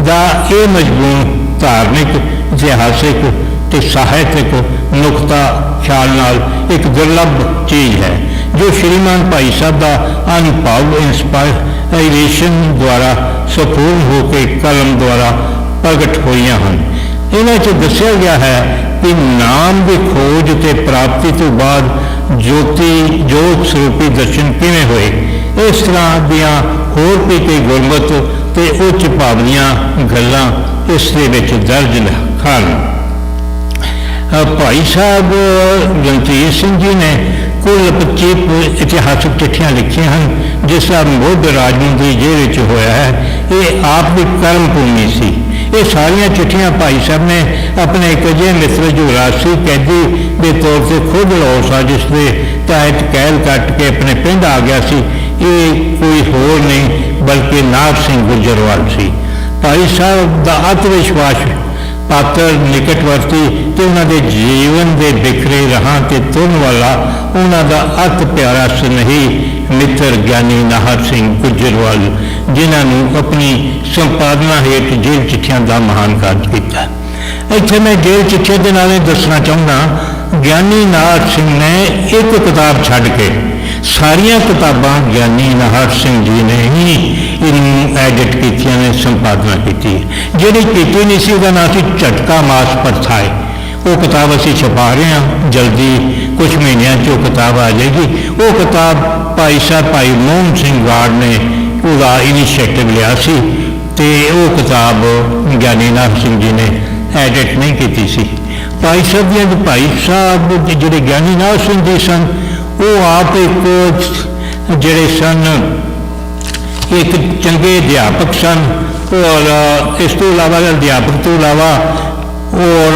ਦਾ ਇਹ ਮਜ਼ਮੂਨ ਧਾਰਮਿਕ, ਇਤਿਹਾਸਿਕ ਤੇ ਸਾਹਿਤਕ ਨੁਕਤਾ ਖਿਆਲ ਨਾਲ ਇੱਕ ਦੁਰਲੱਭ ਚੀਜ਼ ਹੈ ਜੋ ਸ਼੍ਰੀਮਾਨ ਭਾਈ ਸਾਹਿਬ ਦਾ ਅਨੁਭਵ ਇੰਸਪਾਇਰੇਸ਼ਨ ਦੁਆਰਾ ਸਪੂਰਨ ਹੋ ਕੇ ਕਲਮ ਦੁਆਰਾ ਪ੍ਰਗਟ ਹੋਈਆਂ ਹਨ। ਇਹਨਾਂ 'ਚ ਦੱਸਿਆ ਗਿਆ ਹੈ ਕਿ ਨਾਮ ਦੀ ਖੋਜ ਤੇ ਪ੍ਰਾਪਤੀ ਤੋਂ ਬਾਅਦ ਜੋਤ ਸਰੂਪੀ ਦਰਸ਼ਨ ਕਿਵੇਂ ਹੋਏ। ਇਸ ਤਰ੍ਹਾਂ ਦੀਆਂ ਹੋਰ ਵੀ ਕਈ ਗੁਰਮਤ ਤੇ ਉੱਚ ਭਾਵਨੀਆਂ ਗੱਲਾਂ ਇਸ ਦੇ ਵਿੱਚ ਦਰਜ ਹਨ। ਭਾਈ ਸਾਹਿਬ ਰਣਜੀਤ ਸਿੰਘ ਜੀ ਨੇ ਕੁੱਲ 25 ਇਤਿਹਾਸਕ ਚਿੱਠੀਆਂ ਲਿਖੀਆਂ ਹਨ ਜਿਸ ਦਾ ਮੁੱਢ ਰਾਜਨੀਤੀ ਜੇਲ੍ਹ ਵਿੱਚ ਹੋਇਆ ਹੈ। ਇਹ ਆਪ ਦੀ ਕਰਮ ਭੂਮੀ ਸੀ। ਇਹ ਸਾਰੀਆਂ ਚਿੱਠੀਆਂ ਭਾਈ ਸਾਹਿਬ ਨੇ ਆਪਣੇ ਇੱਕ ਅਜਿਹੇ ਮਿੱਤਰ ਜੋ ਰਾਜਸੀ ਕੈਦੀ ਦੇ ਤੌਰ 'ਤੇ ਖੁਦ ਲਾਹੌਰ ਸਾਜ਼ਿਸ਼ ਦੇ ਤਹਿਤ ਕੈਦ ਕੱਟ ਕੇ ਆਪਣੇ ਪਿੰਡ ਆ ਗਿਆ ਸੀ। ਇਹ ਕੋਈ ਹੋਰ ਨਹੀਂ ਬਲਕਿ ਨਾਗ ਸਿੰਘ ਗੁਜਰਵਾਲ ਸੀ। ਭਾਈ ਸਾਹਿਬ ਦਾ ਅਤ ਵਿਸ਼ਵਾਸ ਪਾਤਰ ਨਿਕਟਵਰਤੀ ਤੇ ਉਹਨਾਂ ਦੇ ਜੀਵਨ ਦੇ ਬਿਖਰੇ ਰਾਹਾਂ ਤੇ ਤੁਰਨ ਵਾਲਾ ਉਹਨਾਂ ਦਾ ਅਤ ਪਿਆਰਾ ਸਨੇਹੀ ਮਿੱਤਰ ਗਿਆਨੀ ਨਾਹਰ ਸਿੰਘ ਗੁਜਰਵਾਲ ਜਿਨ੍ਹਾਂ ਨੂੰ ਆਪਣੀ ਸੰਪਾਦਨਾ ਹੇਠ ਜੇਲ੍ਹ ਚਿੱਠੀਆਂ ਦਾ ਮਹਾਨ ਕਾਰਜ ਕੀਤਾ। ਇੱਥੇ ਮੈਂ ਜੇਲ੍ਹ ਚਿੱਠੀਆਂ ਦੇ ਨਾਲ ਦੱਸਣਾ ਚਾਹੁੰਦਾ ਗਿਆਨੀ ਨਾਹਰ ਸਿੰਘ ਨੇ ਇੱਕ ਕਿਤਾਬ ਛੱਡ ਕੇ ਸਾਰੀਆਂ ਕਿਤਾਬਾਂ ਗਿਆਨੀ ਨਾਹਰ ਸਿੰਘ ਜੀ ਨੇ ਹੀ ਇਹਨੂੰ ਐਡਿਟ ਕੀਤੀਆਂ ਨੇ, ਸੰਪਾਦਨਾ ਕੀਤੀ। ਜਿਹੜੀ ਕੀਤੀ ਨਹੀਂ ਸੀ ਉਹਦਾ ਨਾਂ ਸੀ ਝਟਕਾ ਮਾਸ ਪਰਥਾਏ। ਉਹ ਕਿਤਾਬ ਅਸੀਂ ਛਪਾ ਰਹੇ ਹਾਂ, ਜਲਦੀ ਕੁਝ ਮਹੀਨਿਆਂ 'ਚ ਉਹ ਕਿਤਾਬ ਆ ਜਾਏਗੀ। ਉਹ ਕਿਤਾਬ ਭਾਈ ਸਾਹਿਬ ਭਾਈ ਮੋਹਨ ਸਿੰਘ ਗਾਰਡ ਨੇ ਉਹਦਾ ਇਨੀਸ਼ੀਏਟਿਵ ਲਿਆ ਸੀ ਤੇ ਉਹ ਕਿਤਾਬ ਗਿਆਨੀ ਨਾਹਰ ਸਿੰਘ ਜੀ ਨੇ ਐਡਿਟ ਨਹੀਂ ਕੀਤੀ ਸੀ। ਭਾਈ ਸਾਹਿਬ ਦੀਆਂ ਭਾਈ ਸਾਹਿਬ ਜਿਹੜੇ ਗਿਆਨੀ ਨਾਹਰ ਸਿੰਘ ਜੀ ਸਨ, ਉਹ ਆਪ ਇੱਕ ਜਿਹੜੇ ਸਨ ਇੱਕ ਚੰਗੇ ਅਧਿਆਪਕ ਸਨ, ਔਰ ਇਸ ਤੋਂ ਇਲਾਵਾ ਅਧਿਆਪਕ ਤੋਂ ਇਲਾਵਾ ਔਰ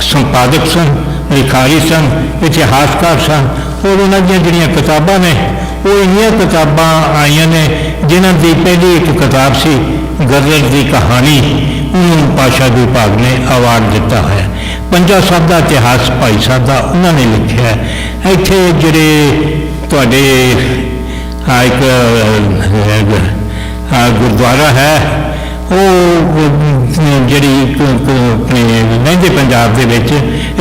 ਸੰਪਾਦਕ ਸਨ, ਲਿਖਾਰੀ ਸਨ, ਇਤਿਹਾਸਕਾਰ ਸਨ। ਔਰ ਉਹਨਾਂ ਦੀਆਂ ਜਿਹੜੀਆਂ ਕਿਤਾਬਾਂ ਨੇ ਉਹ ਇੰਨੀਆਂ ਕਿਤਾਬਾਂ ਆਈਆਂ ਨੇ, ਜਿਨ੍ਹਾਂ ਦੀ ਪਹਿਲੀ ਇੱਕ ਕਿਤਾਬ ਸੀ ਗਜ਼ਲ ਦੀ ਕਹਾਣੀ, ਉਹਨੂੰ ਪਾਤਸ਼ਾਹ ਜੀ ਭਾਗ ਨੇ ਅਵਾਰਡ ਦਿੱਤਾ ਹੈ। ਪੰਜਾ ਸਾਹਿਬ ਦਾ ਇਤਿਹਾਸ ਭਾਈ ਸਾਹਿਬ ਦਾ ਉਹਨਾਂ ਨੇ ਲਿਖਿਆ ਹੈ। ਇੱਥੇ ਜਿਹੜੇ ਤੁਹਾਡੇ ਇੱਕ ਗੁਰਦੁਆਰਾ ਹੈ, ਉਹ ਜਿਹੜੀ ਆਪਣੇ ਲਹਿੰਦੇ ਪੰਜਾਬ ਦੇ ਵਿੱਚ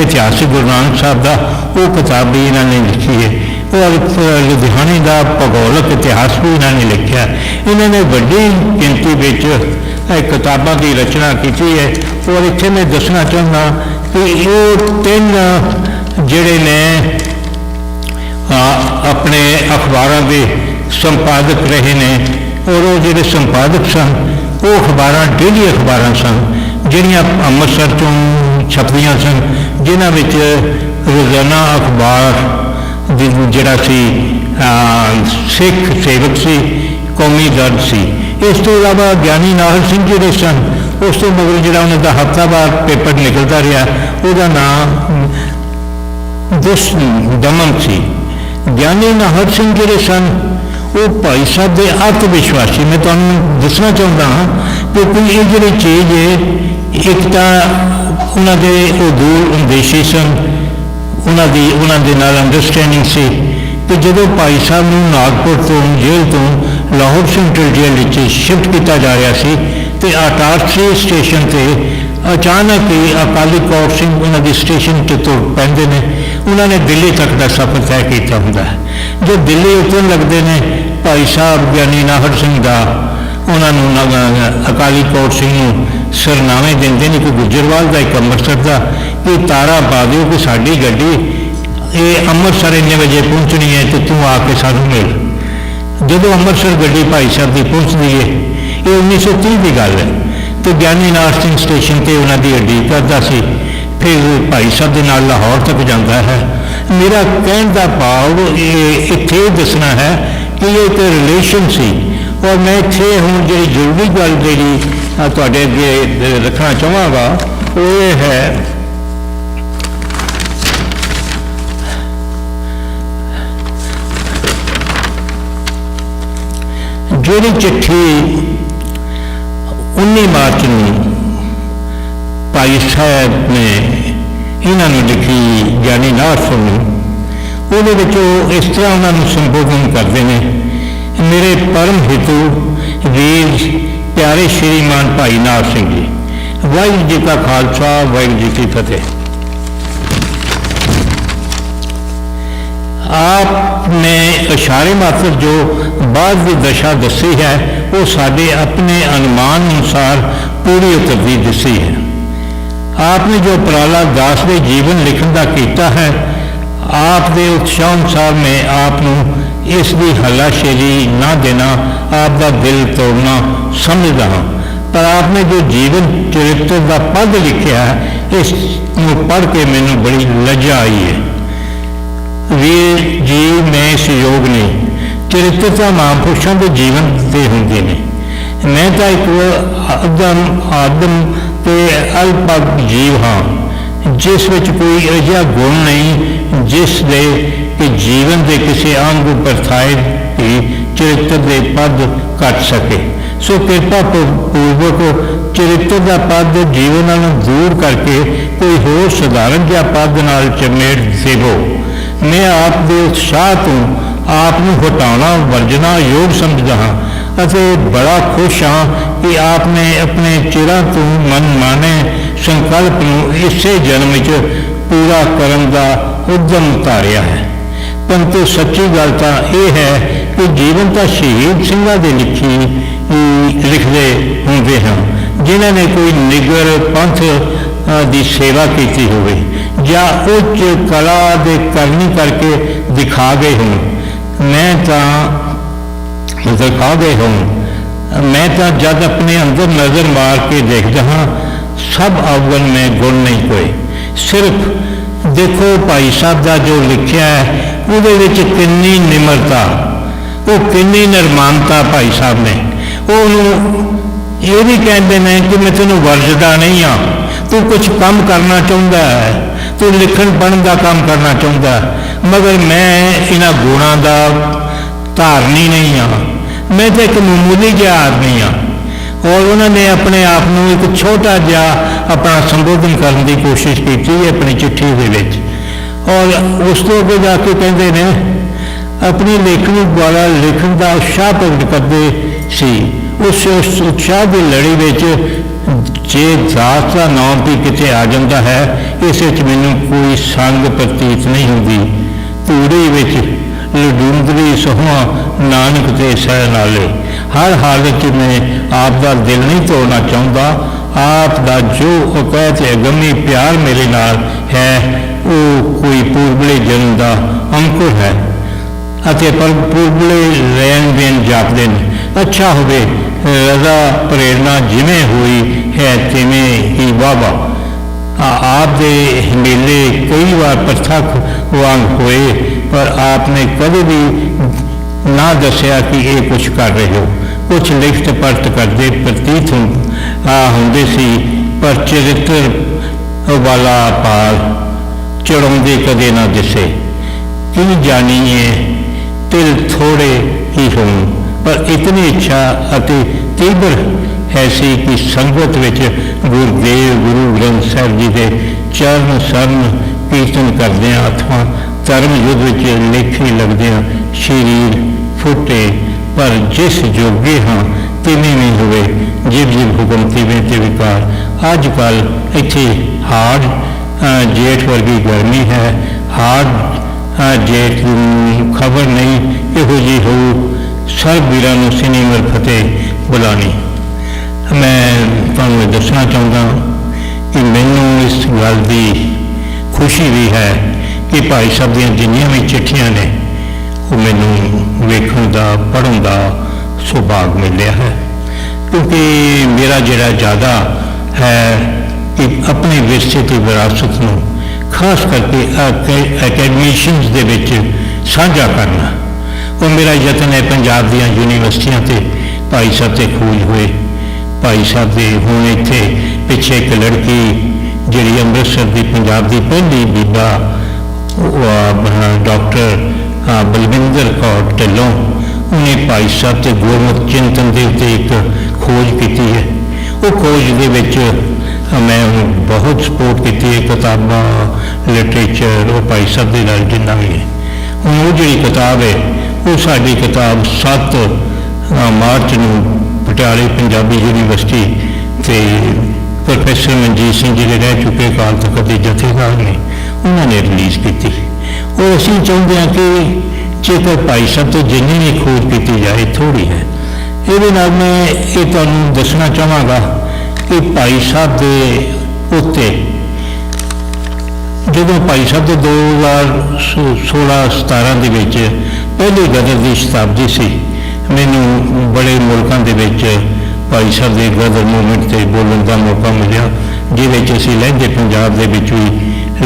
ਇਤਿਹਾਸਿਕ ਗੁਰੂ ਨਾਨਕ ਸਾਹਿਬ ਦਾ ਉਹ ਕਿਤਾਬ ਵੀ ਇਹਨਾਂ ਨੇ ਲਿਖੀ ਹੈ। ਔਰ ਲੁਧਿਆਣੇ ਦਾ ਭੂਗੋਲਿਕ ਇਤਿਹਾਸ ਵੀ ਇਹਨਾਂ ਨੇ ਲਿਖਿਆ। ਇਹਨਾਂ ਨੇ ਵੱਡੀ ਗਿਣਤੀ ਵਿੱਚ ਕਿਤਾਬਾਂ ਦੀ ਰਚਨਾ ਕੀਤੀ ਹੈ। ਔਰ ਇੱਥੇ ਮੈਂ ਦੱਸਣਾ ਚਾਹੁੰਦਾ ਕਿ ਉਹ ਤਿੰਨ ਜਿਹੜੇ ਨੇ ਆਪਣੇ ਅਖਬਾਰਾਂ ਦੇ ਸੰਪਾਦਕ ਰਹੇ ਨੇ, ਔਰ ਉਹ ਜਿਹੜੇ ਸੰਪਾਦਕ ਸਨ ਉਹ ਅਖਬਾਰਾਂ ਡੇਲੀ ਅਖਬਾਰਾਂ ਸਨ, ਜਿਹੜੀਆਂ ਅੰਮ੍ਰਿਤਸਰ ਤੋਂ ਛਪਦੀਆਂ ਸਨ, ਜਿਨ੍ਹਾਂ ਵਿੱਚ ਰੋਜ਼ਾਨਾ ਅਖਬਾਰ ਜਿਹੜਾ ਸੀ ਸਿੱਖ ਸੇਵਕ ਸੀ, ਕੌਮੀ ਦਰਦ ਸੀ। ਇਸ ਤੋਂ ਇਲਾਵਾ ਗਿਆਨੀ ਨਾਹਰ ਸਿੰਘ ਜਿਹੜੇ ਸਨ, ਉਸ ਤੋਂ ਮਗਰ ਜਿਹੜਾ ਉਹਨਾਂ ਦਾ ਹਫ਼ਤਾਵਾਰ ਪੇਪਰ ਨਿਕਲਦਾ ਰਿਹਾ, ਉਹਦਾ ਨਾਮ ਦਮਨ ਸੀ। ਗਿਆਨੀ ਨਾਹਰ ਸਿੰਘ ਜਿਹੜੇ ਸਨ ਉਹ ਭਾਈ ਸਾਹਿਬ ਦੇ ਅੱਤ ਵਿਸ਼ਵਾਸੀ। ਮੈਂ ਤੁਹਾਨੂੰ ਦੱਸਣਾ ਚਾਹੁੰਦਾ ਹਾਂ ਕਿਉਂਕਿ ਇਹ ਜਿਹੜੀ ਚੀਜ਼ ਹੈ, ਇੱਕ ਤਾਂ ਉਹਨਾਂ ਦੇ ਉਹ ਦੂਰ ਅੰਦੇਸ਼ੀ ਸਨ, ਉਹਨਾਂ ਦੇ ਨਾਲ ਅੰਡਰਸਟੈਂਡਿੰਗ ਸੀ ਕਿ ਜਦੋਂ ਭਾਈ ਸਾਹਿਬ ਨੂੰ ਨਾਗਪੁਰ ਤੋਂ ਜੇਲ੍ਹ ਤੋਂ ਲਾਹੌਰ ਸੈਂਟਰਲ ਜੇਲ੍ਹ ਵਿੱਚ ਸ਼ਿਫਟ ਕੀਤਾ ਜਾ ਰਿਹਾ ਸੀ ਤੇ ਅਟਾਰੀ ਸਟੇਸ਼ਨ 'ਤੇ ਅਚਾਨਕ ਹੀ ਅਕਾਲੀ ਕੌਰ ਸਿੰਘ ਉਹਨਾਂ ਦੀ ਸਟੇਸ਼ਨ 'ਤੇ ਤੁਰ ਪੈਂਦੇ ਨੇ। ਉਹਨਾਂ ਨੇ ਦਿੱਲੀ ਤੱਕ ਦਾ ਸਫ਼ਰ ਤੈਅ ਕੀਤਾ ਹੁੰਦਾ ਹੈ। ਜੋ ਦਿੱਲੀ ਉਤਰਨ ਲੱਗਦੇ ਨੇ, ਭਾਈ ਸਾਹਿਬ ਗਿਆਨੀ ਨਾਹਰ ਸਿੰਘ ਦਾ ਉਹਨਾਂ ਨੂੰ ਅਕਾਲੀ ਕੌਰ ਸਿੰਘ ਨੂੰ ਸਰਨਾਮੇ ਦਿੰਦੇ ਨੇ ਕਿ ਗੁੱਜਰਵਾਲ ਦਾ ਇੱਕ ਅੰਮ੍ਰਿਤਸਰ ਦਾ ਕਿ ਤਾਰਾ ਪਾ ਦਿਓ ਕਿ ਸਾਡੀ ਗੱਡੀ ਇਹ ਅੰਮ੍ਰਿਤਸਰ ਇੰਨੇ ਵਜੇ ਪਹੁੰਚਣੀ ਹੈ ਤੇ ਤੂੰ ਆ ਕੇ ਸਾਨੂੰ ਮਿਲ। ਜਦੋਂ ਅੰਮ੍ਰਿਤਸਰ ਗੱਡੀ ਭਾਈ ਸਾਹਿਬ ਦੀ ਪਹੁੰਚਦੀ ਹੈ, ਇਹ 1930 ਦੀ ਗੱਲ ਹੈ, ਤੇ ਗਿਆਨੀ ਨਾਹਰ ਸਿੰਘ ਸਟੇਸ਼ਨ 'ਤੇ ਉਹਨਾਂ ਦੀ ਉਡੀਕ ਕਰਦਾ ਸੀ। ਫਿਰ ਭਾਈ ਸਾਹਿਬ ਦੇ ਨਾਲ ਲਾਹੌਰ ਤੱਕ ਜਾਂਦਾ ਹੈ। ਮੇਰਾ ਕਹਿਣ ਦਾ ਭਾਵ ਇਹ ਇੱਥੇ ਦੱਸਣਾ ਹੈ ਕਿ ਇਹ ਇੱਕ ਰਿਲੇਸ਼ਨ ਸੀ। ਔਰ ਮੈਂ ਇੱਥੇ ਹੁਣ ਜਿਹੜੀ ਜ਼ਰੂਰੀ ਗੱਲ ਜਿਹੜੀ ਤੁਹਾਡੇ ਅੱਗੇ ਰੱਖਣਾ ਚਾਹਾਂਗਾ ਉਹ ਇਹ ਹੈ ਜਿਹੜੀ ਚਿੱਠੀ 19 ਮਾਰਚ ਨੂੰ ਭਾਈ ਸਾਹਿਬ ਨੇ ਇਹਨਾਂ ਨੂੰ ਲਿਖੀ ਗਿਆਨੀ ਨਾਹਰ ਸਿੰਘ ਨੂੰ, ਉਹਦੇ ਵਿੱਚ ਉਹ ਇਸ ਤਰ੍ਹਾਂ ਉਹਨਾਂ ਨੂੰ ਸੰਬੋਧਨ ਕਰਦੇ ਨੇ, ਮੇਰੇ ਪਰਮ ਹਿਤੂ ਵੀਰ ਪਿਆਰੇ ਸ਼੍ਰੀਮਾਨ ਭਾਈ ਨਾਹਰ ਸਿੰਘ ਜੀ, ਵਾਹਿਗੁਰੂ ਜੀ ਕਾ ਖਾਲਸਾ ਵਾਹਿਗੁਰੂ ਜੀ ਕੀ ਫਤਿਹ। आपने इशारे मात्र जो बाद की दशा दसी है वो साढ़े अपने अनुमान अनुसार पूरी उतरती दसी है। आपने जो उपराला दास के जीवन लिखण का किया है, आप दे उत्साह अनुसार मैं आपनू इसकी हलाशेरी ना देना आपका दिल तोड़ना समझदा हाँ, पर आपने जो जीवन चरित्र का पद लिखा है इस पढ़ के मैनू बड़ी लज्जा आई है। ਵੀਰ ਜੀ ਮੈਂ ਇਸ ਯੋਗ ਨੇ ਚਰਿੱਤਰ ਤਾਂ ਮਹਾਂਪੁਰਸ਼ਾਂ ਦੇ ਜੀਵਨ ਦੇ ਹੁੰਦੇ ਨੇ। ਮੈਂ ਤਾਂ ਇੱਕ ਆਦਮ ਤੇ ਅਲਪਗ ਜੀਵ ਹਾਂ ਜਿਸ ਵਿੱਚ ਕੋਈ ਅਜਿਹਾ ਗੁਣ ਨਹੀਂ ਜਿਸ ਦੇ ਕਿ ਜੀਵਨ ਦੇ ਕਿਸੇ ਅੰਗ ਉੱਪਰ ਥਾਏ ਕਿ ਚਰਿੱਤਰ ਦੇ ਪਦ ਘਟ ਸਕੇ। ਸੋ ਕਿਰਪਾ ਪੂਰਵਕ ਚਰਿੱਤਰ ਦਾ ਪਦ ਜੀਵਨ ਨਾਲੋਂ ਦੂਰ ਕਰਕੇ ਕੋਈ ਹੋਰ ਸਧਾਰਨ ਜਿਹਾ ਪਦ ਨਾਲ ਚਮੇੜ ਦੇਵੋ। मैं आप दे उत्साह तो आपनू हटाना वर्जना योग समझदा हाँ अते बड़ा खुश हाँ कि आपने अपने चिरां तो मन माने संकल्प नू इसे जन्म च पूरा करन दा उद्यम उतारिया है। परंतु सच्ची गल तो यह है कि जीवन तो शहीद ਸਿੰਘਾਂ ਦੇ लिखते होंगे हैं जिन्हों ने कोई निगर पंथ की सेवा की होवे या उच्च कला दे करनी करके दिखा गए हों। मैं तो दिखा गए हों मैं तो जब अपने अंदर नज़र मार के देखता हाँ सब अवगुण में गुण नहीं कोई। सिर्फ देखो भाई साहब का जो लिखा है वो कितनी निमरता वो कितनी निर्मानता भाई साहब ने ये भी कहते हैं कि मैं तेन वर्जदा नहीं हाँ तू कुछ काम करना चाहता है तू लिखण पढ़न का काम करना चाहता है मगर मैं इन्हां गुणों का धारनी नहीं हाँ मैं तो एक मामूली जिहा आदमी हाँ। और उन्होंने अपने आप को एक छोटा जिहा अपना संबोधन करने की कोशिश की अपनी चिट्ठी के विच और उस तो अगे जाके कहते हैं अपनी लेखनी द्वारा लिखण का उत्साह प्रगट करते सी। उस उत्साह की लड़ी में जे दास का नाम भी कितने आ जाता है इस मैनू कोई संग प्रतीत नहीं होती। तूड़ी विच लडूंदरी सोहा नानक ते सह नाले हर हालत में आप का दिल नहीं तोड़ना चाहता। आप का जो अकैत अगमी प्यार मेरे नाल है वो कोई पूर्वले जन्म का अंकुर है अते पर पूर्वले लैन देन जापते हैं। अच्छा होवे रजा प्रेरणा जिमें हुई है तिवें ही वावा। आप दे मेले कई बार प्रथक वांग हुए पर आपने कभी भी ना दसिया कि ये कुछ कर रहे हो। कुछ लिखत पढ़त करते प्रतीत होंदे सी पर चरित्र वाला पाल चढ़ाते कदे ना दिसे। कि जानिए तिल थोड़े ही हों पर इतनी इच्छा अति तीव्र ऐसी कि संगत विच गुरुदेव गुरु ग्रंथ साहिब जी के चरण शरण कीर्तन करदे अथवा धर्म युद्ध विच लेखे लगदे शरीर फुटे पर जिस जोगे हाँ तिवें नहीं हुए जिव जिव हुक्म तिवें ते विकार। अजकल इत्थे हाड़ जेठ वर्गी गर्मी है हाड़ जेठ खबर नहीं इहो जी हो सब वीरां नूं सिनीमर फतेह बुलानी। मैं तुहानूं दसना चाहता कि मैनू इस गल की खुशी भी है कि भाई साहब दीयां जिन्नियां भी चिट्ठियां ने वो मैनू वेखण का पढ़न का सुभाग मिलिया है क्योंकि मेरा जिहड़ा ज़्यादा है कि अपने विरसे की विरासत नूं खास करके अकैडमिशियंस दे विच साझा करना वो मेरा यतन है। पंजाब दीयां यूनीवर्सिटियां ते भाई साहब ते खोज हुए भाई साहब दे हुण इत्थे पिछे एक लड़की जिहड़ी अमृतसर की पंजाब की पहली बीबा डॉक्टर बलविंदर कौर ढिल्लों उन्हें भाई साहब के गुरमुख चिंतन के उत्ते एक खोज की है। वो खोज के मैं बहुत सपोर्ट की है किताबां लिटरेचर वो भाई साहब के नाल जिन्ना भी है। हुण वो जी किताब है वो साडी किताब 7 मार्च नूं पटियाले पंजाबी यूनीवर्सिटी ते प्रोफैसर मनजीत सिंह जी रह चुके अकाल तख्त के जथेदार ने उन्होंने रिलीज़ की। और असीं चाहुंदे हां कि जेकर भाई साहब तो जिन्नी भी खोज की जाए थोड़ी है। ये मैं ये तुहानूं दसना चाहांगा कि भाई साहब के उत्ते जो भाई साहब के 2016-17 के पहली गदर की शताब्दी सी मैनू बड़े मुल्कों के भाई साहब के गदर मूवमेंट से बोलने का मौका मिला जिस असी लहंदे पंजाब के भी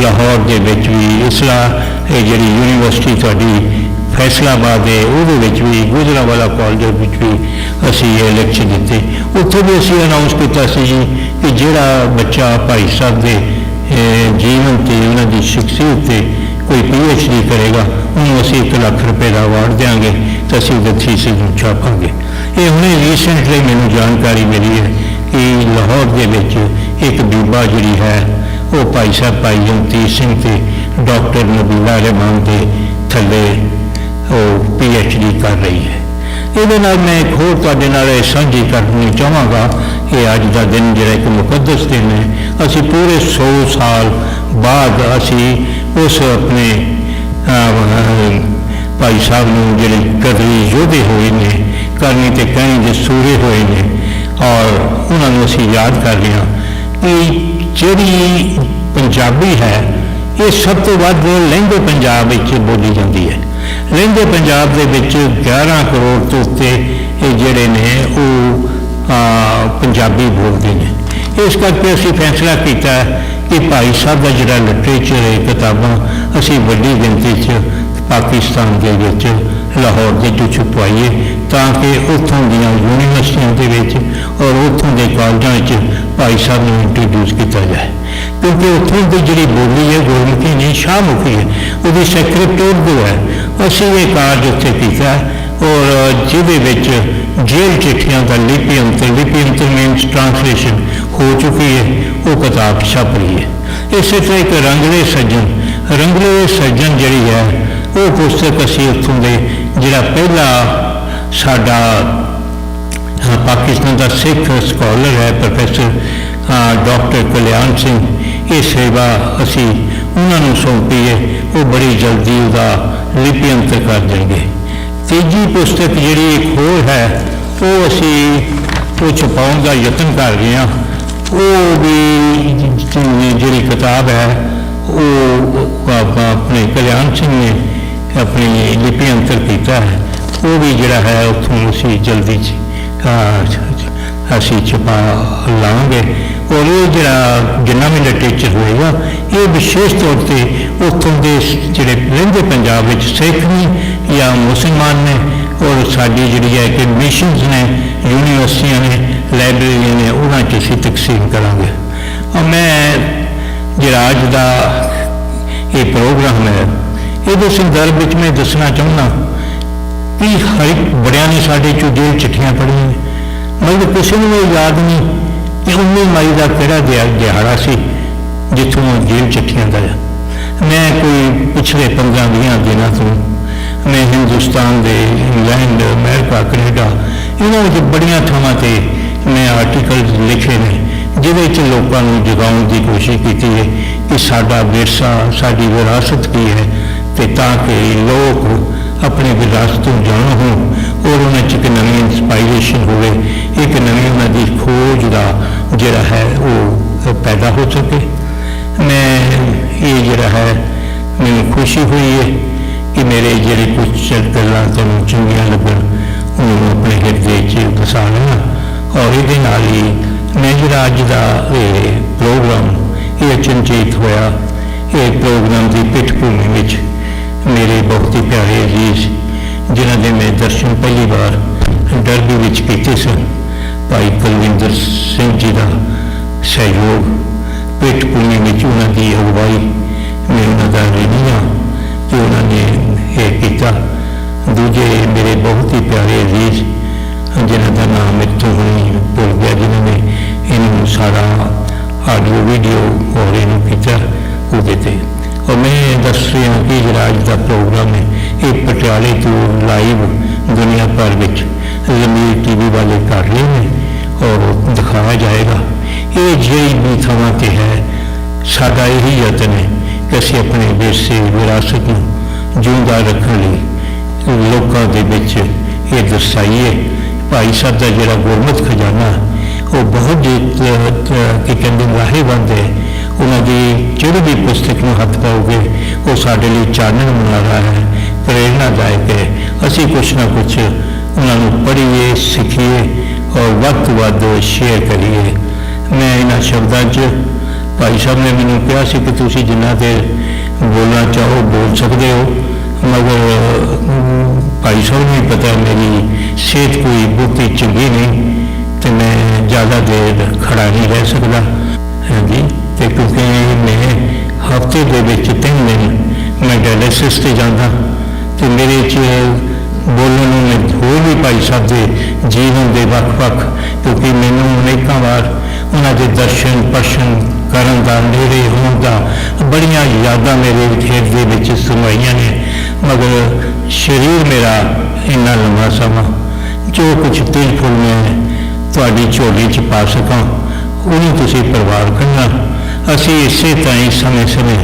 लाहौर के भी इसला जी यूनीवर्सिटी थोड़ी फैसलाबाद है वो भी गुजरावाला कॉलेज भी असी ये लेक्चर दिते उत्थे भी असी अनाउंस किया कि जोड़ा बच्चा भाई साहब के जीवन से उन्होंने शख्सियत से कोई PhD करेगा उन्होंने असी 1 लाख रुपए का अवार्ड देंगे तो असी वो थीसिस छापांगे। ये हमने रीसेंटली मैंने जानकारी मिली है कि लाहौर के एक बीबा जी है वो भाई साहब भाई जगतीत सिंह से डॉक्टर नबीला रहमान के थले वो PhD कर रही है। ये मैं एक होर तुहाडे नाल साझी करनी चाहांगा कि अज का दिन जिहड़ा एक मुकद्दस दिन है असी पूरे 100 साल बाद असी उस अपने ਭਾਈ ਸਾਹਿਬ ਨੂੰ ਜਿਹੜੇ ਕਦਰੀ ਯੋਧੇ ਹੋਏ ਨੇ, ਕਰਨੀ ਤੇ ਕਹਿਣੀ ਦੇ ਸੂਰੇ ਹੋਏ ਨੇ, ਔਰ ਉਹਨਾਂ ਨੂੰ ਅਸੀਂ ਯਾਦ ਕਰ ਰਹੇ ਹਾਂ ਕਿ ਜਿਹੜੀ ਪੰਜਾਬੀ ਹੈ ਇਹ ਸਭ ਤੋਂ ਵੱਧ ਲਹਿੰਦੇ ਪੰਜਾਬ ਵਿੱਚ ਬੋਲੀ ਜਾਂਦੀ ਹੈ। ਲਹਿੰਦੇ ਪੰਜਾਬ ਦੇ ਵਿੱਚ 11 ਕਰੋੜ ਤੋਂ ਉੱਤੇ ਇਹ ਜਿਹੜੇ ਨੇ ਉਹ ਪੰਜਾਬੀ ਬੋਲਦੇ ਨੇ। ਇਸ ਕਰਕੇ ਅਸੀਂ ਫੈਸਲਾ ਕੀਤਾ ਕਿ ਭਾਈ ਸਾਹਿਬ ਦਾ ਜਿਹੜਾ ਲਿਟਰੇਚਰ ਹੈ, ਕਿਤਾਬਾਂ ਅਸੀਂ ਵੱਡੀ ਗਿਣਤੀ 'ਚ ਪਾਕਿਸਤਾਨ ਦੇ ਵਿੱਚ ਲਾਹੌਰ ਦੇ ਵਿੱਚ ਛੁਪਵਾਈਏ ਤਾਂ ਕਿ ਉੱਥੋਂ ਦੀਆਂ ਯੂਨੀਵਰਸਿਟੀਆਂ ਦੇ ਵਿੱਚ ਔਰ ਉੱਥੋਂ ਦੇ ਕਾਲਜਾਂ ਵਿੱਚ ਭਾਈ ਸਾਹਿਬ ਨੂੰ ਇੰਟਰੋਡਿਊਸ ਕੀਤਾ ਜਾਏ, ਕਿਉਂਕਿ ਉੱਥੋਂ ਦੀ ਜਿਹੜੀ ਬੋਲੀ ਹੈ ਗੁਰਮੁਖੀ ਨਹੀਂ ਸ਼ਾਹਮੁਖੀ ਹੈ, ਉਹਦੀ ਸਕ੍ਰਿਪਟ ਉਰਦੂ ਹੈ। ਅਸੀਂ ਇਹ ਕਾਰਜ ਉੱਥੇ ਕੀਤਾ ਔਰ ਜਿਹਦੇ ਵਿੱਚ ਜੇਲ੍ਹ ਚਿੱਠੀਆਂ ਦਾ ਲਿਪੀ ਅੰਤਰ ਮੀਨਸ ਟ੍ਰਾਂਸਲੇਸ਼ਨ ਹੋ ਚੁੱਕੀ ਹੈ, ਉਹ ਕਿਤਾਬ ਛਪ ਰਹੀ ਹੈ। ਇਸੇ ਤਰ੍ਹਾਂ ਇੱਕ ਰੰਗਲੇ ਸੱਜਣ ਜਿਹੜੀ ਹੈ ਉਹ ਪੁਸਤਕ ਅਸੀਂ ਉੱਥੋਂ ਦੇ ਜਿਹੜਾ ਪਹਿਲਾ ਸਾਡਾ ਪਾਕਿਸਤਾਨ ਦਾ ਸਿੱਖ ਸਕਾਲਰ ਹੈ ਪ੍ਰੋਫੈਸਰ ਡਾਕਟਰ ਕਲਿਆਣ ਸਿੰਘ, ਇਹ ਸੇਵਾ ਅਸੀਂ ਉਹਨਾਂ ਨੂੰ ਸੌਂਪੀ ਹੈ, ਉਹ ਬੜੀ ਜਲਦੀ ਉਹਦਾ ਲਿਪੀ ਅੰਤਰ ਕਰ ਦੇਣਗੇ। ਤੀਜੀ ਪੁਸਤਕ ਜਿਹੜੀ ਇੱਕ ਹੋਰ ਹੈ ਉਹ ਅਸੀਂ ਉਹ ਛਪਾਉਣ ਦਾ ਯਤਨ ਕਰ ਰਹੇ ਹਾਂ। ਉਹ ਵੀ ਜਿਹੜੀ ਕਿਤਾਬ ਹੈ ਉਹ ਆਪਣੇ ਕਲਿਆਣ ਸਿੰਘ ਨੇ ਆਪਣੀ ਲਿਪੀ ਅੰਤਰ ਕੀਤਾ ਹੈ, ਉਹ ਵੀ ਜਿਹੜਾ ਹੈ ਉੱਥੋਂ ਅਸੀਂ ਜਲਦੀ ਅਸੀਂ ਛਪਾ ਲਾਵਾਂਗੇ। ਔਰ ਇਹ ਜਿਹੜਾ ਜਿੰਨਾ ਵੀ ਲਿਟਰੇਚਰ ਹੋਏਗਾ ਇਹ ਵਿਸ਼ੇਸ਼ ਤੌਰ 'ਤੇ ਉੱਥੋਂ ਦੇ ਜਿਹੜੇ ਰਹਿੰਦੇ ਪੰਜਾਬ ਵਿੱਚ ਸਿੱਖ ਨੇ ਜਾਂ ਮੁਸਲਮਾਨ ਨੇ ਔਰ ਸਾਡੀ ਜਿਹੜੀ ਹੈ ਕਿ ਮਿਸ਼ਨਸ ਨੇ, ਯੂਨੀਵਰਸਿਟੀਆਂ ਨੇ, ਲਾਇਬ੍ਰੇਰੀਆਂ ਨੇ, ਉਹਨਾਂ 'ਚ ਅਸੀਂ ਤਕਸੀਮ ਕਰਾਂਗੇ। ਮੈਂ ਜਿਹੜਾ ਅੱਜ ਦਾ ਇਹ ਪ੍ਰੋਗਰਾਮ ਹੈ ਇਹਦੇ ਸੰਦਰਭ ਵਿੱਚ ਮੈਂ ਦੱਸਣਾ ਚਾਹੁੰਦਾ ਕਿ ਹਰ ਇੱਕ ਬੜਿਆਂ ਨੇ ਸਾਡੇ 'ਚੋਂ ਜੇਲ੍ਹ ਚਿੱਠੀਆਂ ਪੜ੍ਹੀਆਂ ਨੇ, ਮਤਲਬ ਕਿਸੇ ਨੂੰ ਇਹ ਯਾਦ ਨਹੀਂ ਕਿ 19 ਮਈ ਦਾ ਕਿਹੜਾ ਦਿਹਾੜਾ ਸੀ ਜਿੱਥੋਂ ਜੇਲ੍ਹ ਚਿੱਠੀਆਂ ਦਾ। ਮੈਂ ਕੋਈ ਪਿਛਲੇ 15-20 ਦਿਨਾਂ ਤੋਂ ਮੈਂ ਹਿੰਦੁਸਤਾਨ ਦੇ, ਇੰਗਲੈਂਡ, ਅਮਰੀਕਾ, ਕੈਨੇਡਾ ਇਹਨਾਂ ਵਿੱਚ ਬੜੀਆਂ ਥਾਵਾਂ 'ਤੇ ਮੈਂ ਆਰਟੀਕਲ ਲਿਖੇ ਨੇ ਜਿਹਦੇ 'ਚ ਲੋਕਾਂ ਨੂੰ ਜਗਾਉਣ ਦੀ ਕੋਸ਼ਿਸ਼ ਕੀਤੀ ਹੈ ਕਿ ਸਾਡਾ ਵਿਰਸਾ, ਸਾਡੀ ਵਿਰਾਸਤ ਕੀ ਹੈ, ਤੇ ਤਾਂ ਕਿ ਲੋਕ ਆਪਣੀ ਵਿਰਾਸਤ ਤੋਂ ਜਾਣੂ ਹੋਣ ਔਰ ਉਹਨਾਂ 'ਚ ਇੱਕ ਨਵੀਂ ਇੰਸਪਾਇਰੇਸ਼ਨ ਹੋਵੇ, ਇੱਕ ਨਵੀਂ ਉਹਨਾਂ ਦੀ ਖੋਜ ਦਾ ਜਿਹੜਾ ਹੈ ਉਹ ਪੈਦਾ ਹੋ ਸਕੇ। ਮੈਂ ਇਹ ਜਿਹੜਾ ਹੈ ਮੈਨੂੰ ਖੁਸ਼ੀ ਹੋਈ ਹੈ ਕਿ ਮੇਰੇ ਜਿਹੜੇ ਕੁਝ ਗੱਲਾਂ ਤੁਹਾਨੂੰ ਚੰਗੀਆਂ ਲੱਗਣ ਉਹਨੂੰ ਆਪਣੇ ਹਿਰਦੇ 'ਚ ਵਸਾ ਲੈਣਾ। ਔਰ ਇਹਦੇ ਨਾਲ ਹੀ ਮੈਂ ਜਿਹੜਾ ਅੱਜ ਦਾ ਇਹ ਪ੍ਰੋਗਰਾਮ ਇਹ ਅਚਨਚੇਤ ਹੋਇਆ, ਇਹ ਪ੍ਰੋਗਰਾਮ ਦੀ ਪਿੱਠ ਭੂਮੀ ਵਿੱਚ ਮੇਰੇ ਬਹੁਤ ਹੀ ਪਿਆਰੇ ਅਜ਼ੀਜ਼ ਜਿਨ੍ਹਾਂ ਦੇ ਮੈਂ ਦਰਸ਼ਨ ਪਹਿਲੀ ਵਾਰ ਡਰਬੀ ਵਿੱਚ ਕੀਤੇ ਸਨ, ਭਾਈ ਕੁਲਵਿੰਦਰ ਸਿੰਘ ਜੀ ਦਾ ਸਹਿਯੋਗ, ਪਿੱਠ ਭੂਮੀ ਵਿੱਚ ਉਹਨਾਂ ਦੀ ਅਗਵਾਈ, ਮੈਂ ਉਹਨਾਂ ਦਾ ਰਿਣੀ ਹਾਂ ਕਿ ਉਹਨਾਂ ਨੇ ਇਹ ਕੀਤਾ। ਦੂਜੇ ਮੇਰੇ ਬਹੁਤ ਹੀ ਪਿਆਰੇ ਅਜ਼ੀਜ਼ ਜਿਨ੍ਹਾਂ ਦਾ ਨਾਮ ਇੱਥੋਂ ਹੁਣੀ ਭੁੱਲ ਗਿਆ, ਜਿਨ੍ਹਾਂ ਨੇ ਇਹਨੂੰ ਸਾਰਾ ਆਡੀਓ ਵੀਡੀਓ ਔਰ ਇਹਨੂੰ ਕੀਤਾ ਉਹਦੇ 'ਤੇ। ਔਰ ਮੈਂ ਦੱਸ ਰਿਹਾ ਕਿ ਜਿਹੜਾ ਅੱਜ ਦਾ ਪ੍ਰੋਗਰਾਮ ਹੈ ਇਹ ਪਟਿਆਲੇ ਤੋਂ ਲਾਈਵ ਦੁਨੀਆ ਭਰ ਵਿੱਚ ਜ਼ਮੀਰ TV ਵਾਲੇ ਕਰ ਰਹੇ ਨੇ ਔਰ ਦਿਖਾਇਆ ਜਾਏਗਾ। ਇਹ ਜਿਹੜੀ ਵੀ ਥਾਵਾਂ 'ਤੇ ਹੈ ਸਾਡਾ ਇਹੀ ਯਤਨ ਹੈ ਕਿ ਅਸੀਂ ਆਪਣੇ ਵਿਰਸੇ, ਵਿਰਾਸਤ ਨੂੰ ਜਿਉਂਦਾ ਰੱਖਣ ਲਈ ਲੋਕਾਂ ਦੇ ਵਿੱਚ ਇਹ ਦਰਸਾਈਏ। ਭਾਈ ਸਾਹਿਬ ਦਾ ਜਿਹੜਾ ਗੁਰਮਤਿ ਖਜ਼ਾਨਾ ਉਹ ਬਹੁਤ ਕੀ ਕਹਿੰਦੇ ਲਾਹੇਵੰਦ ਹੈ। ਉਹਨਾਂ ਦੀ ਜਿਹੜੀ ਵੀ ਪੁਸਤਕ ਨੂੰ ਹੱਥ ਪਾਓਗੇ ਉਹ ਸਾਡੇ ਲਈ ਚਾਨਣ ਬਣਾ ਰਿਹਾ ਹੈ, ਪ੍ਰੇਰਨਾਦਾਇਕ ਹੈ। ਅਸੀਂ ਕੁਛ ਨਾ ਕੁਛ ਉਹਨਾਂ ਨੂੰ ਪੜ੍ਹੀਏ, ਸਿੱਖੀਏ ਔਰ ਵੱਧ ਤੋਂ ਵੱਧ ਸ਼ੇਅਰ ਕਰੀਏ। ਮੈਂ ਇਹਨਾਂ ਸ਼ਬਦਾਂ 'ਚ ਭਾਈ ਸਾਹਿਬ ਨੇ ਮੈਨੂੰ ਕਿਹਾ ਸੀ ਕਿ ਤੁਸੀਂ ਜਿੰਨਾ ਦੇਰ ਬੋਲਣਾ ਚਾਹੋ ਬੋਲ ਸਕਦੇ ਹੋ, ਮਗਰ ਭਾਈ ਸਾਹਿਬ ਨੂੰ ਪਤਾ ਮੇਰੀ ਸਿਹਤ ਕੋਈ ਬਹੁਤੀ ਚੰਗੀ ਨਹੀਂ ਅਤੇ ਮੈਂ ਜ਼ਿਆਦਾ ਦੇਰ ਖੜਾ ਨਹੀਂ ਰਹਿ ਸਕਦਾ। ਹਾਂਜੀ, ਅਤੇ ਕਿਉਂਕਿ ਮੈਂ ਹਫ਼ਤੇ ਦੇ ਵਿੱਚ 3 ਦਿਨ ਮੈਂ ਡਾਇਲਿਸਿਸ 'ਤੇ ਜਾਂਦਾ ਅਤੇ ਮੇਰੇ 'ਚ ਬੋਲਣ ਨੂੰ ਮੈਂ ਹੋਰ ਵੀ ਭਾਈ ਸਾਹਿਬ ਦੇ ਜੀਵਨ ਦੇ ਵੱਖ-ਵੱਖ, ਕਿਉਂਕਿ ਮੈਨੂੰ ਅਨੇਕਾਂ ਵਾਰ ਉਹਨਾਂ ਦੇ ਦਰਸ਼ਨ ਪਰਸ਼ਨ ਕਰਨ ਦਾ, ਨੇੜੇ ਹੋਣ ਦਾ ਬੜੀਆਂ ਯਾਦਾਂ ਮੇਰੇ ਹਿਰਦੇ ਵਿੱਚ ਸਮਾਈਆਂ ਨੇ, ਮਗਰ ਸਰੀਰ ਮੇਰਾ ਇੰਨਾ ਲੰਬਾ ਸਮਾਂ ਜੋ ਕੁਛ ਤਿਲ ਫੁੱਲ ਮੈਂ ਤੁਹਾਡੀ ਝੋਲੀ 'ਚ ਪਾ ਸਕਾਂ ਉਹਨੂੰ ਤੁਸੀਂ ਪਰਿਵਾਰ ਕਰਨਾ। ਅਸੀਂ ਇਸੇ ਤਰ੍ਹਾਂ ਹੀ ਸਮੇਂ-ਸਮੇਂ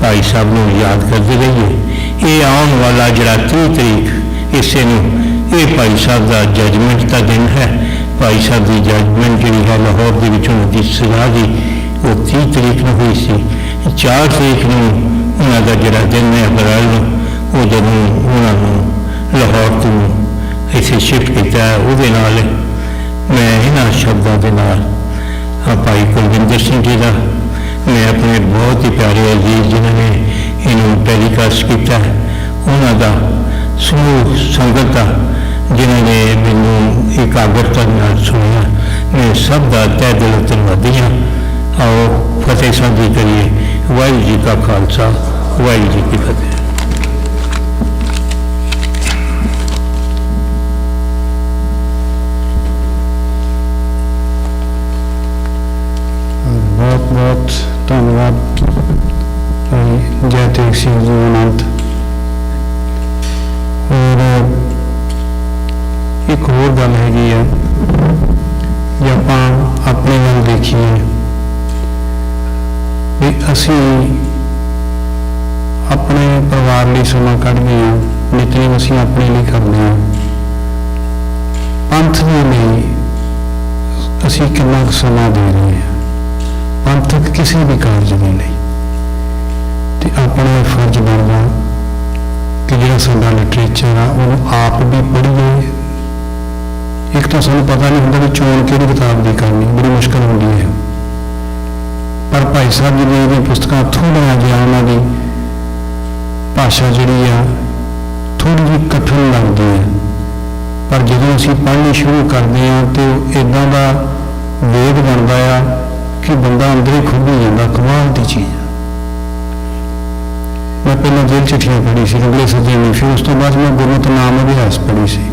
ਭਾਈ ਸਾਹਿਬ ਨੂੰ ਯਾਦ ਕਰਦੇ ਰਹੀਏ। ਇਹ ਆਉਣ ਵਾਲਾ ਜਿਹੜਾ 30 ਤਰੀਕ ਇਸੇ ਨੂੰ ਇਹ ਭਾਈ ਸਾਹਿਬ ਦਾ ਜਜਮੈਂਟ ਦਾ ਦਿਨ ਹੈ। ਭਾਈ ਸਾਹਿਬ ਦੀ ਜਜਮੈਂਟ ਜਿਹੜੀ ਹੈ ਲਾਹੌਰ ਦੇ ਵਿੱਚ ਉਹਨਾਂ ਦੀ ਸਜ਼ਾ ਦੀ ਉਹ 30 ਤਰੀਕ ਨੂੰ ਹੋਈ ਸੀ। 4 ਤਰੀਕ ਨੂੰ ਉਹਨਾਂ ਦਾ ਜਿਹੜਾ ਦਿਨ ਹੈ ਅਪ੍ਰੈਲ ਨੂੰ, ਉਹ ਜਦੋਂ ਉਹਨਾਂ ਨੂੰ ਲਾਹੌਰ ਤੋਂ ਇੱਥੇ ਸ਼ਿਫਟ ਕੀਤਾ ਉਹਦੇ ਨਾਲ ਮੈਂ ਇਹਨਾਂ ਸ਼ਬਦਾਂ ਦੇ ਨਾਲ ਭਾਈ ਕੁਲਵਿੰਦਰ ਸਿੰਘ ਜੀ ਦਾ, ਮੈਂ ਆਪਣੇ ਬਹੁਤ ਹੀ ਪਿਆਰੇ ਅਜ਼ੀਜ਼ ਜਿਨ੍ਹਾਂ ਨੇ ਇਹਨੂੰ ਟੈਲੀਕਾਸਟ ਕੀਤਾ ਉਹਨਾਂ ਦਾ, ਸਮੂਹ ਸੰਗਤ ਦਾ ਜਿਨ੍ਹਾਂ ਨੇ ਮੈਨੂੰ ਇਕਾਗਰਤਾ ਨਾਲ ਸੁਣਿਆ, ਮੈਂ ਸਭ ਦਾ ਤਹਿ ਦਿਲੋਂ ਧੰਨਵਾਦੀ ਹਾਂ। ਆਓ ਫਤਿਹ ਸਾਂਝੀ ਕਰੀਏ। ਵਾਹਿਗੁਰੂ ਜੀ ਕਾ ਖਾਲਸਾ, ਵਾਹਿਗੁਰੂ ਜੀ ਕੀ ਫਤਿਹ। बहुत बहुत धन्यवाद जय तेग सिंह जी अनंत। और एक होर गल हैगी है, जे आपां अपने गल देखिए भी असी अपने परिवार लिए समा कढ़दे हैं, नितनेम असी अपने लिए करते हैं, पंथ के लिए असी कितना समा दे रहे हैं, पंथक किसी भी कारज के लिए। तो अपना फर्ज बनता कि जो साडा लिटरेचर आ उन्होंने आप भी पढ़िए। एक तो सानू पता नहीं होंगे भी चोन किहड़ी किताब की करनी, बड़ी मुश्किल होती है, पर भाई साहब जी ने पुस्तक थोड़ा जिहा उन्होंने भाषा जी थोड़ी जी कठिन लगती है, पर जो असी पढ़नी शुरू करते हैं तो इदा का वेग बनता है कि बंदा अंदर ही खुद ही जाता। कमाल की चीज़। मैं पहले जेल चिट्ठियाँ पढ़ी सी अगले सजे में, फिर उस तो बाद मैं गुरमत नाम अभ्यास पढ़ी सी,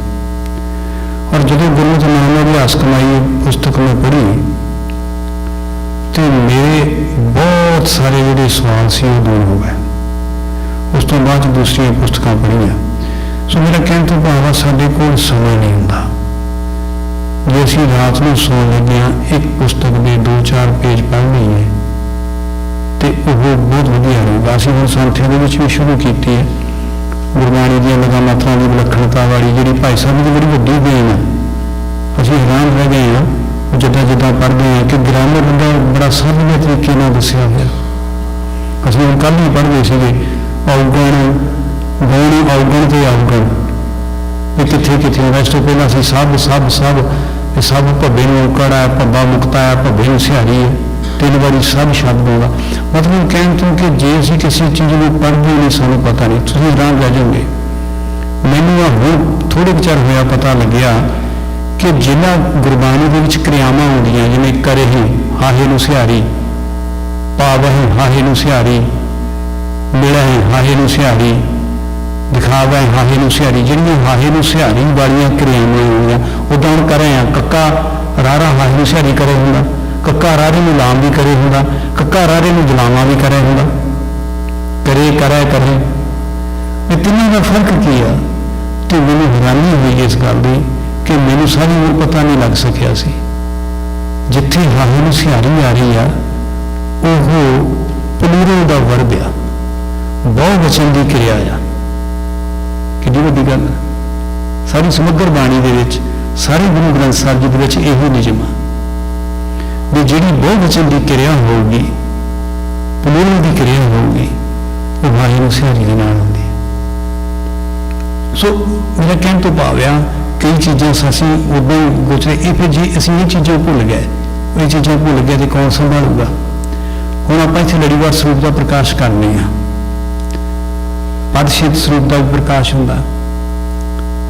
और जो गुरमत नाम अभ्यास कमाई पुस्तक मैं पढ़ी तो मेरे बहुत सारे जोड़े सवाल से वो दूर हो गए। उस तो बाद दूसरी पुस्तक पढ़िया। सो मेरा कहने तो भाव है साढ़े को समय नहीं होता। जो असी रात को सौ लगे एक पुस्तक के 2-4 पेज पढ़ लीए तो वह बहुत वधिया रहेगा। असी हम संथ्या भी शुरू की है गुरबाणी दी लगामात्रा की विलक्षणता वाली जी भाई साहब की बड़ी वड्डी देन है। असी हैरान रह गए हैं जिदा जिदा पढ़ते हैं कि ग्रामर बंदा बड़ा साधे तरीके दसिया गया। असी हम कल ही पढ़ते थे अवगण गौण अवगण तो अवगण कितने कितने वैसे तो पहला असी सब सब सब सब भब्बे औकड़ है, भब्बा मुक्ता है, भब्बे में सिहारी है, 3 बारी सब शब्द होगा। मतलब कहने तो कि जे असी किसी चीज़ को पढ़ते नहीं सूँ पता नहीं, तुम हैरान रह जाओगे। मैनू हूँ थोड़े विचार होया पता लग्या कि जिन्हें गुरबाणी के क्रियावां होंदियां जिवें करही हाहे नूं सिहारी, पावही हाहे नूं सिहारी, मिलही हाहे नूं सिहारी, दिखावा हाहे नूं सिहारी, जिहड़ियां हाहे नूं सिहारी वालियां क्रियावां होंदियां उदां हुण करे कक्का रारा हाहे नूं सिहारी करे हुंदा, कक्का रारे नूं लाम भी करे हुंदा, कक्का रारे नूं जलावा भी करे हुंदा, करे करे करे। ये तिन्हां दा फर्क की है? तो मैनूं हैरानी हुई इस गल दी कि मैनूं सारी उम्र पता नहीं लग सकिया सी। जिथे हाहे नूं सिहारी आ रही है वो प्लूरल दा वर्ब आ, बहुवचन की क्रिया आ। कितनी वड्डी गल है। सारी समग्र बाणी दे विच सारे गुरु ग्रंथ साहिब जी दे विच इहो नियम आ भी जिहड़ी बहुवचन की क्रिया होगी, प्लूरल की क्रिया होगी, वो हाहे नूं सिहारी दे नाल हुंदी है। सो मेरा कहण तो भाव आ कई चीज़ां असीं उदां ही गुजरे ये फिर जे असीं ये चीज़ां भुल गए, ये चीज़ां भुल गए तो कौन संभालूगा। हुण आपां इत्थे लड़ीवार स्वरूप का प्रकाश करने आ, पदछेद स्वरूप का भी प्रकाश होंदा।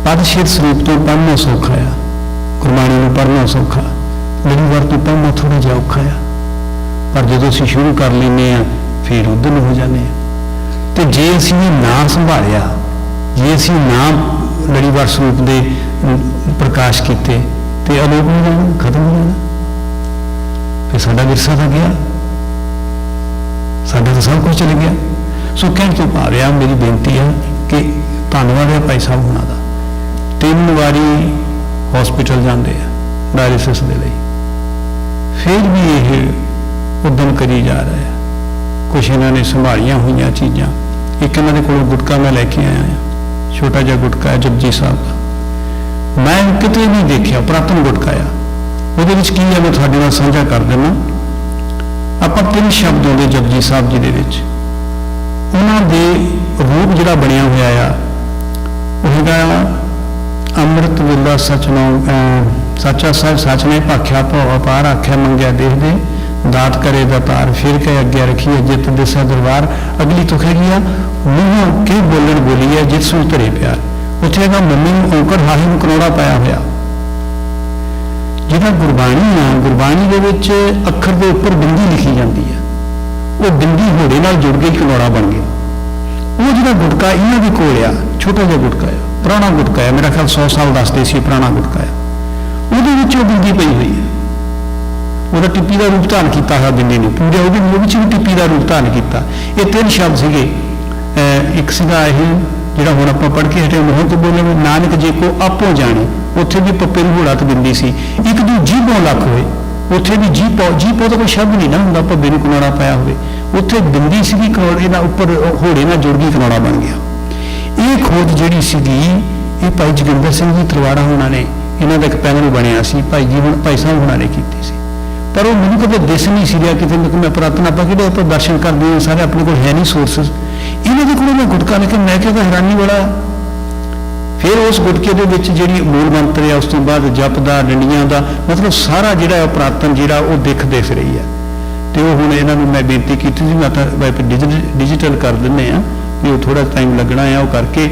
पदछेद स्वरूप तो पढ़ना सौखा है, गुरबाणी में पढ़ना सौखा, लड़ीवार तो पढ़ना थोड़ा जिहा औखा है, पर जो असीं शुरू कर लेने फिर उधर हो जाने। तो जे असीं ना संभालिया, जे असीं ना लड़ीवार स्वरूप के प्रकाश किए तो अलोप हो जाना, खत्म हो जाना, फिर साडा विरसा तो गया, साडा तो सब कुछ चल गया। सो कहने तो भाव आ मेरी बेनती है कि धन्यवाद है भाई साहब होना का। 3 बारी हॉस्पिटल जाते हैं डायलिसिस के लिए, फिर भी ये उद्यम करी जा रहा है। कुछ इन्होंने संभालिया हुई चीज़ां ਇੱਕ ਇਹਨਾਂ ਦੇ ਕੋਲੋਂ ਗੁਟਕਾ ਮੈਂ ਲੈ ਕੇ ਆਇਆ ਹਾਂ, ਛੋਟਾ ਜਿਹਾ ਗੁਟਕਾ ਹੈ ਜਪਜੀ ਸਾਹਿਬ ਦਾ। ਮੈਂ ਕਿਤੇ ਨਹੀਂ ਦੇਖਿਆ, ਪੁਰਾਤਨ ਗੁਟਕਾ ਆ। ਉਹਦੇ ਵਿੱਚ ਕੀ ਹੈ ਮੈਂ ਤੁਹਾਡੇ ਨਾਲ ਸਾਂਝਾ ਕਰ ਦਿੰਦਾ। ਆਪਾਂ 3 ਸ਼ਬਦ ਆਉਂਦੇ ਜਪਜੀ ਸਾਹਿਬ ਜੀ ਦੇ ਵਿੱਚ, ਉਹਨਾਂ ਦੇ ਰੂਪ ਜਿਹੜਾ ਬਣਿਆ ਹੋਇਆ ਆ ਉਹ ਹੈਗਾ ਅੰਮ੍ਰਿਤ ਵੇਲਾ ਸਚਨਾਮ, ਸਾਚਾ ਸਾਹਿਬ ਸੱਚ ਨੇ ਭਾਖਿਆ ਭਉ ਅਪਾਰ, ਆਖਿਆ ਮੰਗਿਆ ਦੇਖਦੇ, ਦਾਤ ਕਰੇ ਦਾਤਾਰ, ਫਿਰ ਕੇ ਅੱਗੇ ਰੱਖੀਏ ਜਿੱਤ ਦਿਸਾ ਦਰਬਾਰ। ਅਗਲੀ ਤੁਕ ਹੈਗੀ ਆ ਮੂੰਹੋਂ ਕੀ ਬੋਲਣ ਬੋਲੀ ਹੈ ਜਿਸ ਨੂੰ ਧਰੇ ਪਿਆਰ। ਉੱਥੇ ਹੈਗਾ ਮੰਮੀ ਨੂੰ ਔਂਕੜ ਹਾਹੀ ਨੂੰ ਕਰੋੜਾ ਪਾਇਆ ਹੋਇਆ। ਜਿਹੜਾ ਗੁਰਬਾਣੀ ਆ, ਗੁਰਬਾਣੀ ਦੇ ਵਿੱਚ ਅੱਖਰ ਦੇ ਉੱਪਰ ਬਿੰਦੀ ਲਿਖੀ ਜਾਂਦੀ ਹੈ, ਉਹ ਬਿੰਦੀ ਹੋੜੇ ਨਾਲ ਜੁੜ ਕੇ ਕਰੋੜਾ ਬਣ ਗਿਆ। ਉਹ ਜਿਹੜਾ ਗੁਟਕਾ ਇਹਨਾਂ ਦੇ ਕੋਲ ਆ, ਛੋਟਾ ਜਿਹਾ ਗੁਟਕਾ ਆ, ਪੁਰਾਣਾ ਗੁਟਕਾ ਆ, ਮੇਰਾ ਖਿਆਲ 100 ਸਾਲ ਦੱਸਦੇ ਸੀ ਪੁਰਾਣਾ ਗੁਟਕਾ ਆ, ਉਹਦੇ ਵਿੱਚ ਉਹ ਬਿੰਦੀ ਪਈ ਹੋਈ ਹੈ। ਉਹਦਾ ਟਿੱਪੀ ਦਾ ਰੂਪ ਧਾਰਨ ਕੀਤਾ ਹੋਇਆ ਬਿੰਦੀ ਨੇ, ਪੂਰੇ ਉਹਦੇ ਮੂੰਹ ਵਿੱਚ ਵੀ ਟਿੱਪੀ ਦਾ ਰੂਪ ਧਾਰਨ ਕੀਤਾ। ਇਹ 3 ਸ਼ਬਦ ਸੀਗੇ। ਇੱਕ ਸੀਗਾ ਇਹ ਜਿਹੜਾ ਹੁਣ ਆਪਾਂ ਪੜ੍ਹ ਕੇ ਹਟੇ, ਮੂੰਹ ਤੋਂ ਬੋਲੇ ਨਾਨਕ ਜੇ ਕੋ ਆਪੋ ਜਾਣੇ, ਉੱਥੇ ਵੀ ਪੱਪੇ ਨੂੰ ਹੋੜਾ ਤੇ ਬਿੰਦੀ ਸੀ। ਇੱਕ ਦੀ ਜੀਭੋਂ ਲੱਖ ਹੋਏ, ਉੱਥੇ ਵੀ ਜੀਭੋਂ ਤਾਂ ਕੋਈ ਸ਼ਬਦ ਨਹੀਂ ਨਾ ਹੁੰਦਾ, ਪੱਬੇ ਨੂੰ ਕਨੌੜਾ ਪਾਇਆ ਹੋਵੇ, ਉੱਥੇ ਬਿੰਦੀ ਸੀਗੀ, ਕਨੌੜੇ ਨਾਲ ਉੱਪਰ ਹੋੜੇ ਨਾਲ ਜੁੜ ਗਈ, ਕਨੌੜਾ ਬਣ ਗਿਆ। ਇਹ ਖੋਜ ਜਿਹੜੀ ਸੀਗੀ ਇਹ ਭਾਈ ਜੋਗਿੰਦਰ ਸਿੰਘ ਜੀ ਤਰਵਾੜਾ ਹੋਣਾ ਨੇ, ਇਹਨਾਂ ਦਾ ਇੱਕ ਪੈਨਲ ਬਣਿਆ ਸੀ, ਭਾਈ ਸਾਹਿਬ ਹੋਣਾ ਨੇ ਕੀਤੀ ਸੀ। ਪਰ ਉਹ ਮੈਨੂੰ ਕਦੇ ਦਿਸ ਨਹੀਂ ਸੀ ਰਿਹਾ ਕਿਤੇ ਮੈਂ ਪੁਰਾਤਨ, ਆਪਾਂ ਕਿਹੜੇ ਆਪਾਂ ਦਰਸ਼ਨ ਕਰਦੇ ਹਾਂ ਸਾਰੇ, ਆਪਣੇ ਕੋਲ ਹੈ ਨਹੀਂ ਸੋਰਸਿਸ। ਇਹਨਾਂ ਦੇ ਕੋਲ ਮੈਂ ਗੁਟਕਾ ਲੈ ਕੇ ਮੈਂ ਕਿਹਾ ਹੈਰਾਨੀ ਵਾਲਾ। ਫਿਰ ਉਸ ਗੁਟਕੇ ਦੇ ਵਿੱਚ ਜਿਹੜੀ ਮੂਲ ਮੰਤਰ ਹੈ, ਉਸ ਤੋਂ ਬਾਅਦ ਜਪ ਦਾ, ਡੰਡੀਆਂ ਦਾ, ਮਤਲਬ ਸਾਰਾ ਜਿਹੜਾ ਪੁਰਾਤਨ ਜਿਹੜਾ ਉਹ ਦਿਖ ਰਹੀ ਹੈ। ਤੇ ਉਹ ਹੁਣ ਇਹਨਾਂ ਨੂੰ ਮੈਂ ਬੇਨਤੀ ਕੀਤੀ ਸੀ, ਮੈਂ ਤਾਂ ਡਿਜੀਟਲ ਕਰ ਦਿੰਦੇ ਆ ਵੀ ਉਹ ਥੋੜਾ ਟਾਈਮ ਲੱਗਣਾ ਆ, ਉਹ ਕਰਕੇ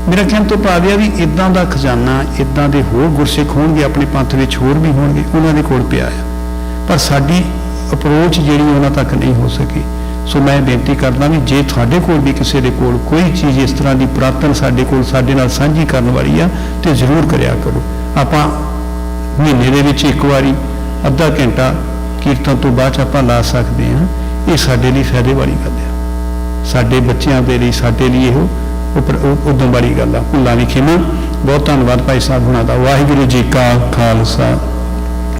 ਮੇਰਾ ਕਹਿਣ ਤੋਂ ਭਾਵ ਇਹ ਵੀ ਇਦਾਂ ਦਾ ਖਜ਼ਾਨਾ, ਇਦਾਂ ਦੇ ਹੋਰ ਗੁਰਸਿੱਖ ਹੋਣਗੇ ਆਪਣੇ ਪੰਥ ਵਿੱਚ, ਹੋਰ ਵੀ ਹੋਣਗੇ, ਉਹਨਾਂ ਦੇ ਕੋਲ ਪਿਆ ਆ, ਪਰ ਸਾਡੀ ਅਪਰੋਚ ਜਿਹੜੀ ਉਹਨਾਂ ਤੱਕ ਨਹੀਂ ਹੋ ਸਕੀ। ਸੋ ਮੈਂ ਬੇਨਤੀ ਕਰਦਾ ਵੀ ਜੇ ਤੁਹਾਡੇ ਕੋਲ ਵੀ ਕਿਸੇ ਦੇ ਕੋਲ ਕੋਈ ਚੀਜ਼ ਇਸ ਤਰ੍ਹਾਂ ਦੀ ਪੁਰਾਤਨ ਸਾਡੇ ਨਾਲ ਸਾਂਝੀ ਕਰਨ ਵਾਲੀ ਆ ਤੇ ਜ਼ਰੂਰ ਕਰਿਆ ਕਰੋ। ਆਪਾਂ ਮਹੀਨੇ ਦੇ ਵਿੱਚ ਇੱਕ ਵਾਰੀ ਅੱਧਾ ਘੰਟਾ ਕੀਰਤਨ ਤੋਂ ਬਾਅਦ ਆਪਾਂ ਲਾ ਸਕਦੇ ਹਾਂ। ਇਹ ਸਾਡੇ ਲਈ ਫਾਇਦੇ ਵਾਲੀ ਗੱਲ ਆ, ਸਾਡੇ ਬੱਚਿਆਂ ਦੇ ਲਈ, ਸਾਡੇ ਲਈ ਇਹੋ ਉਦੋਂ ਵਾਲੀ ਗੱਲ ਆ। ਭੁੱਲਾਂ ਵੀ ਖਿਮਾ। ਬਹੁਤ ਧੰਨਵਾਦ ਭਾਈ ਸਾਹਿਬ ਹੁਣਾਂ ਦਾ। ਵਾਹਿਗੁਰੂ ਜੀ ਕਾ ਖਾਲਸਾ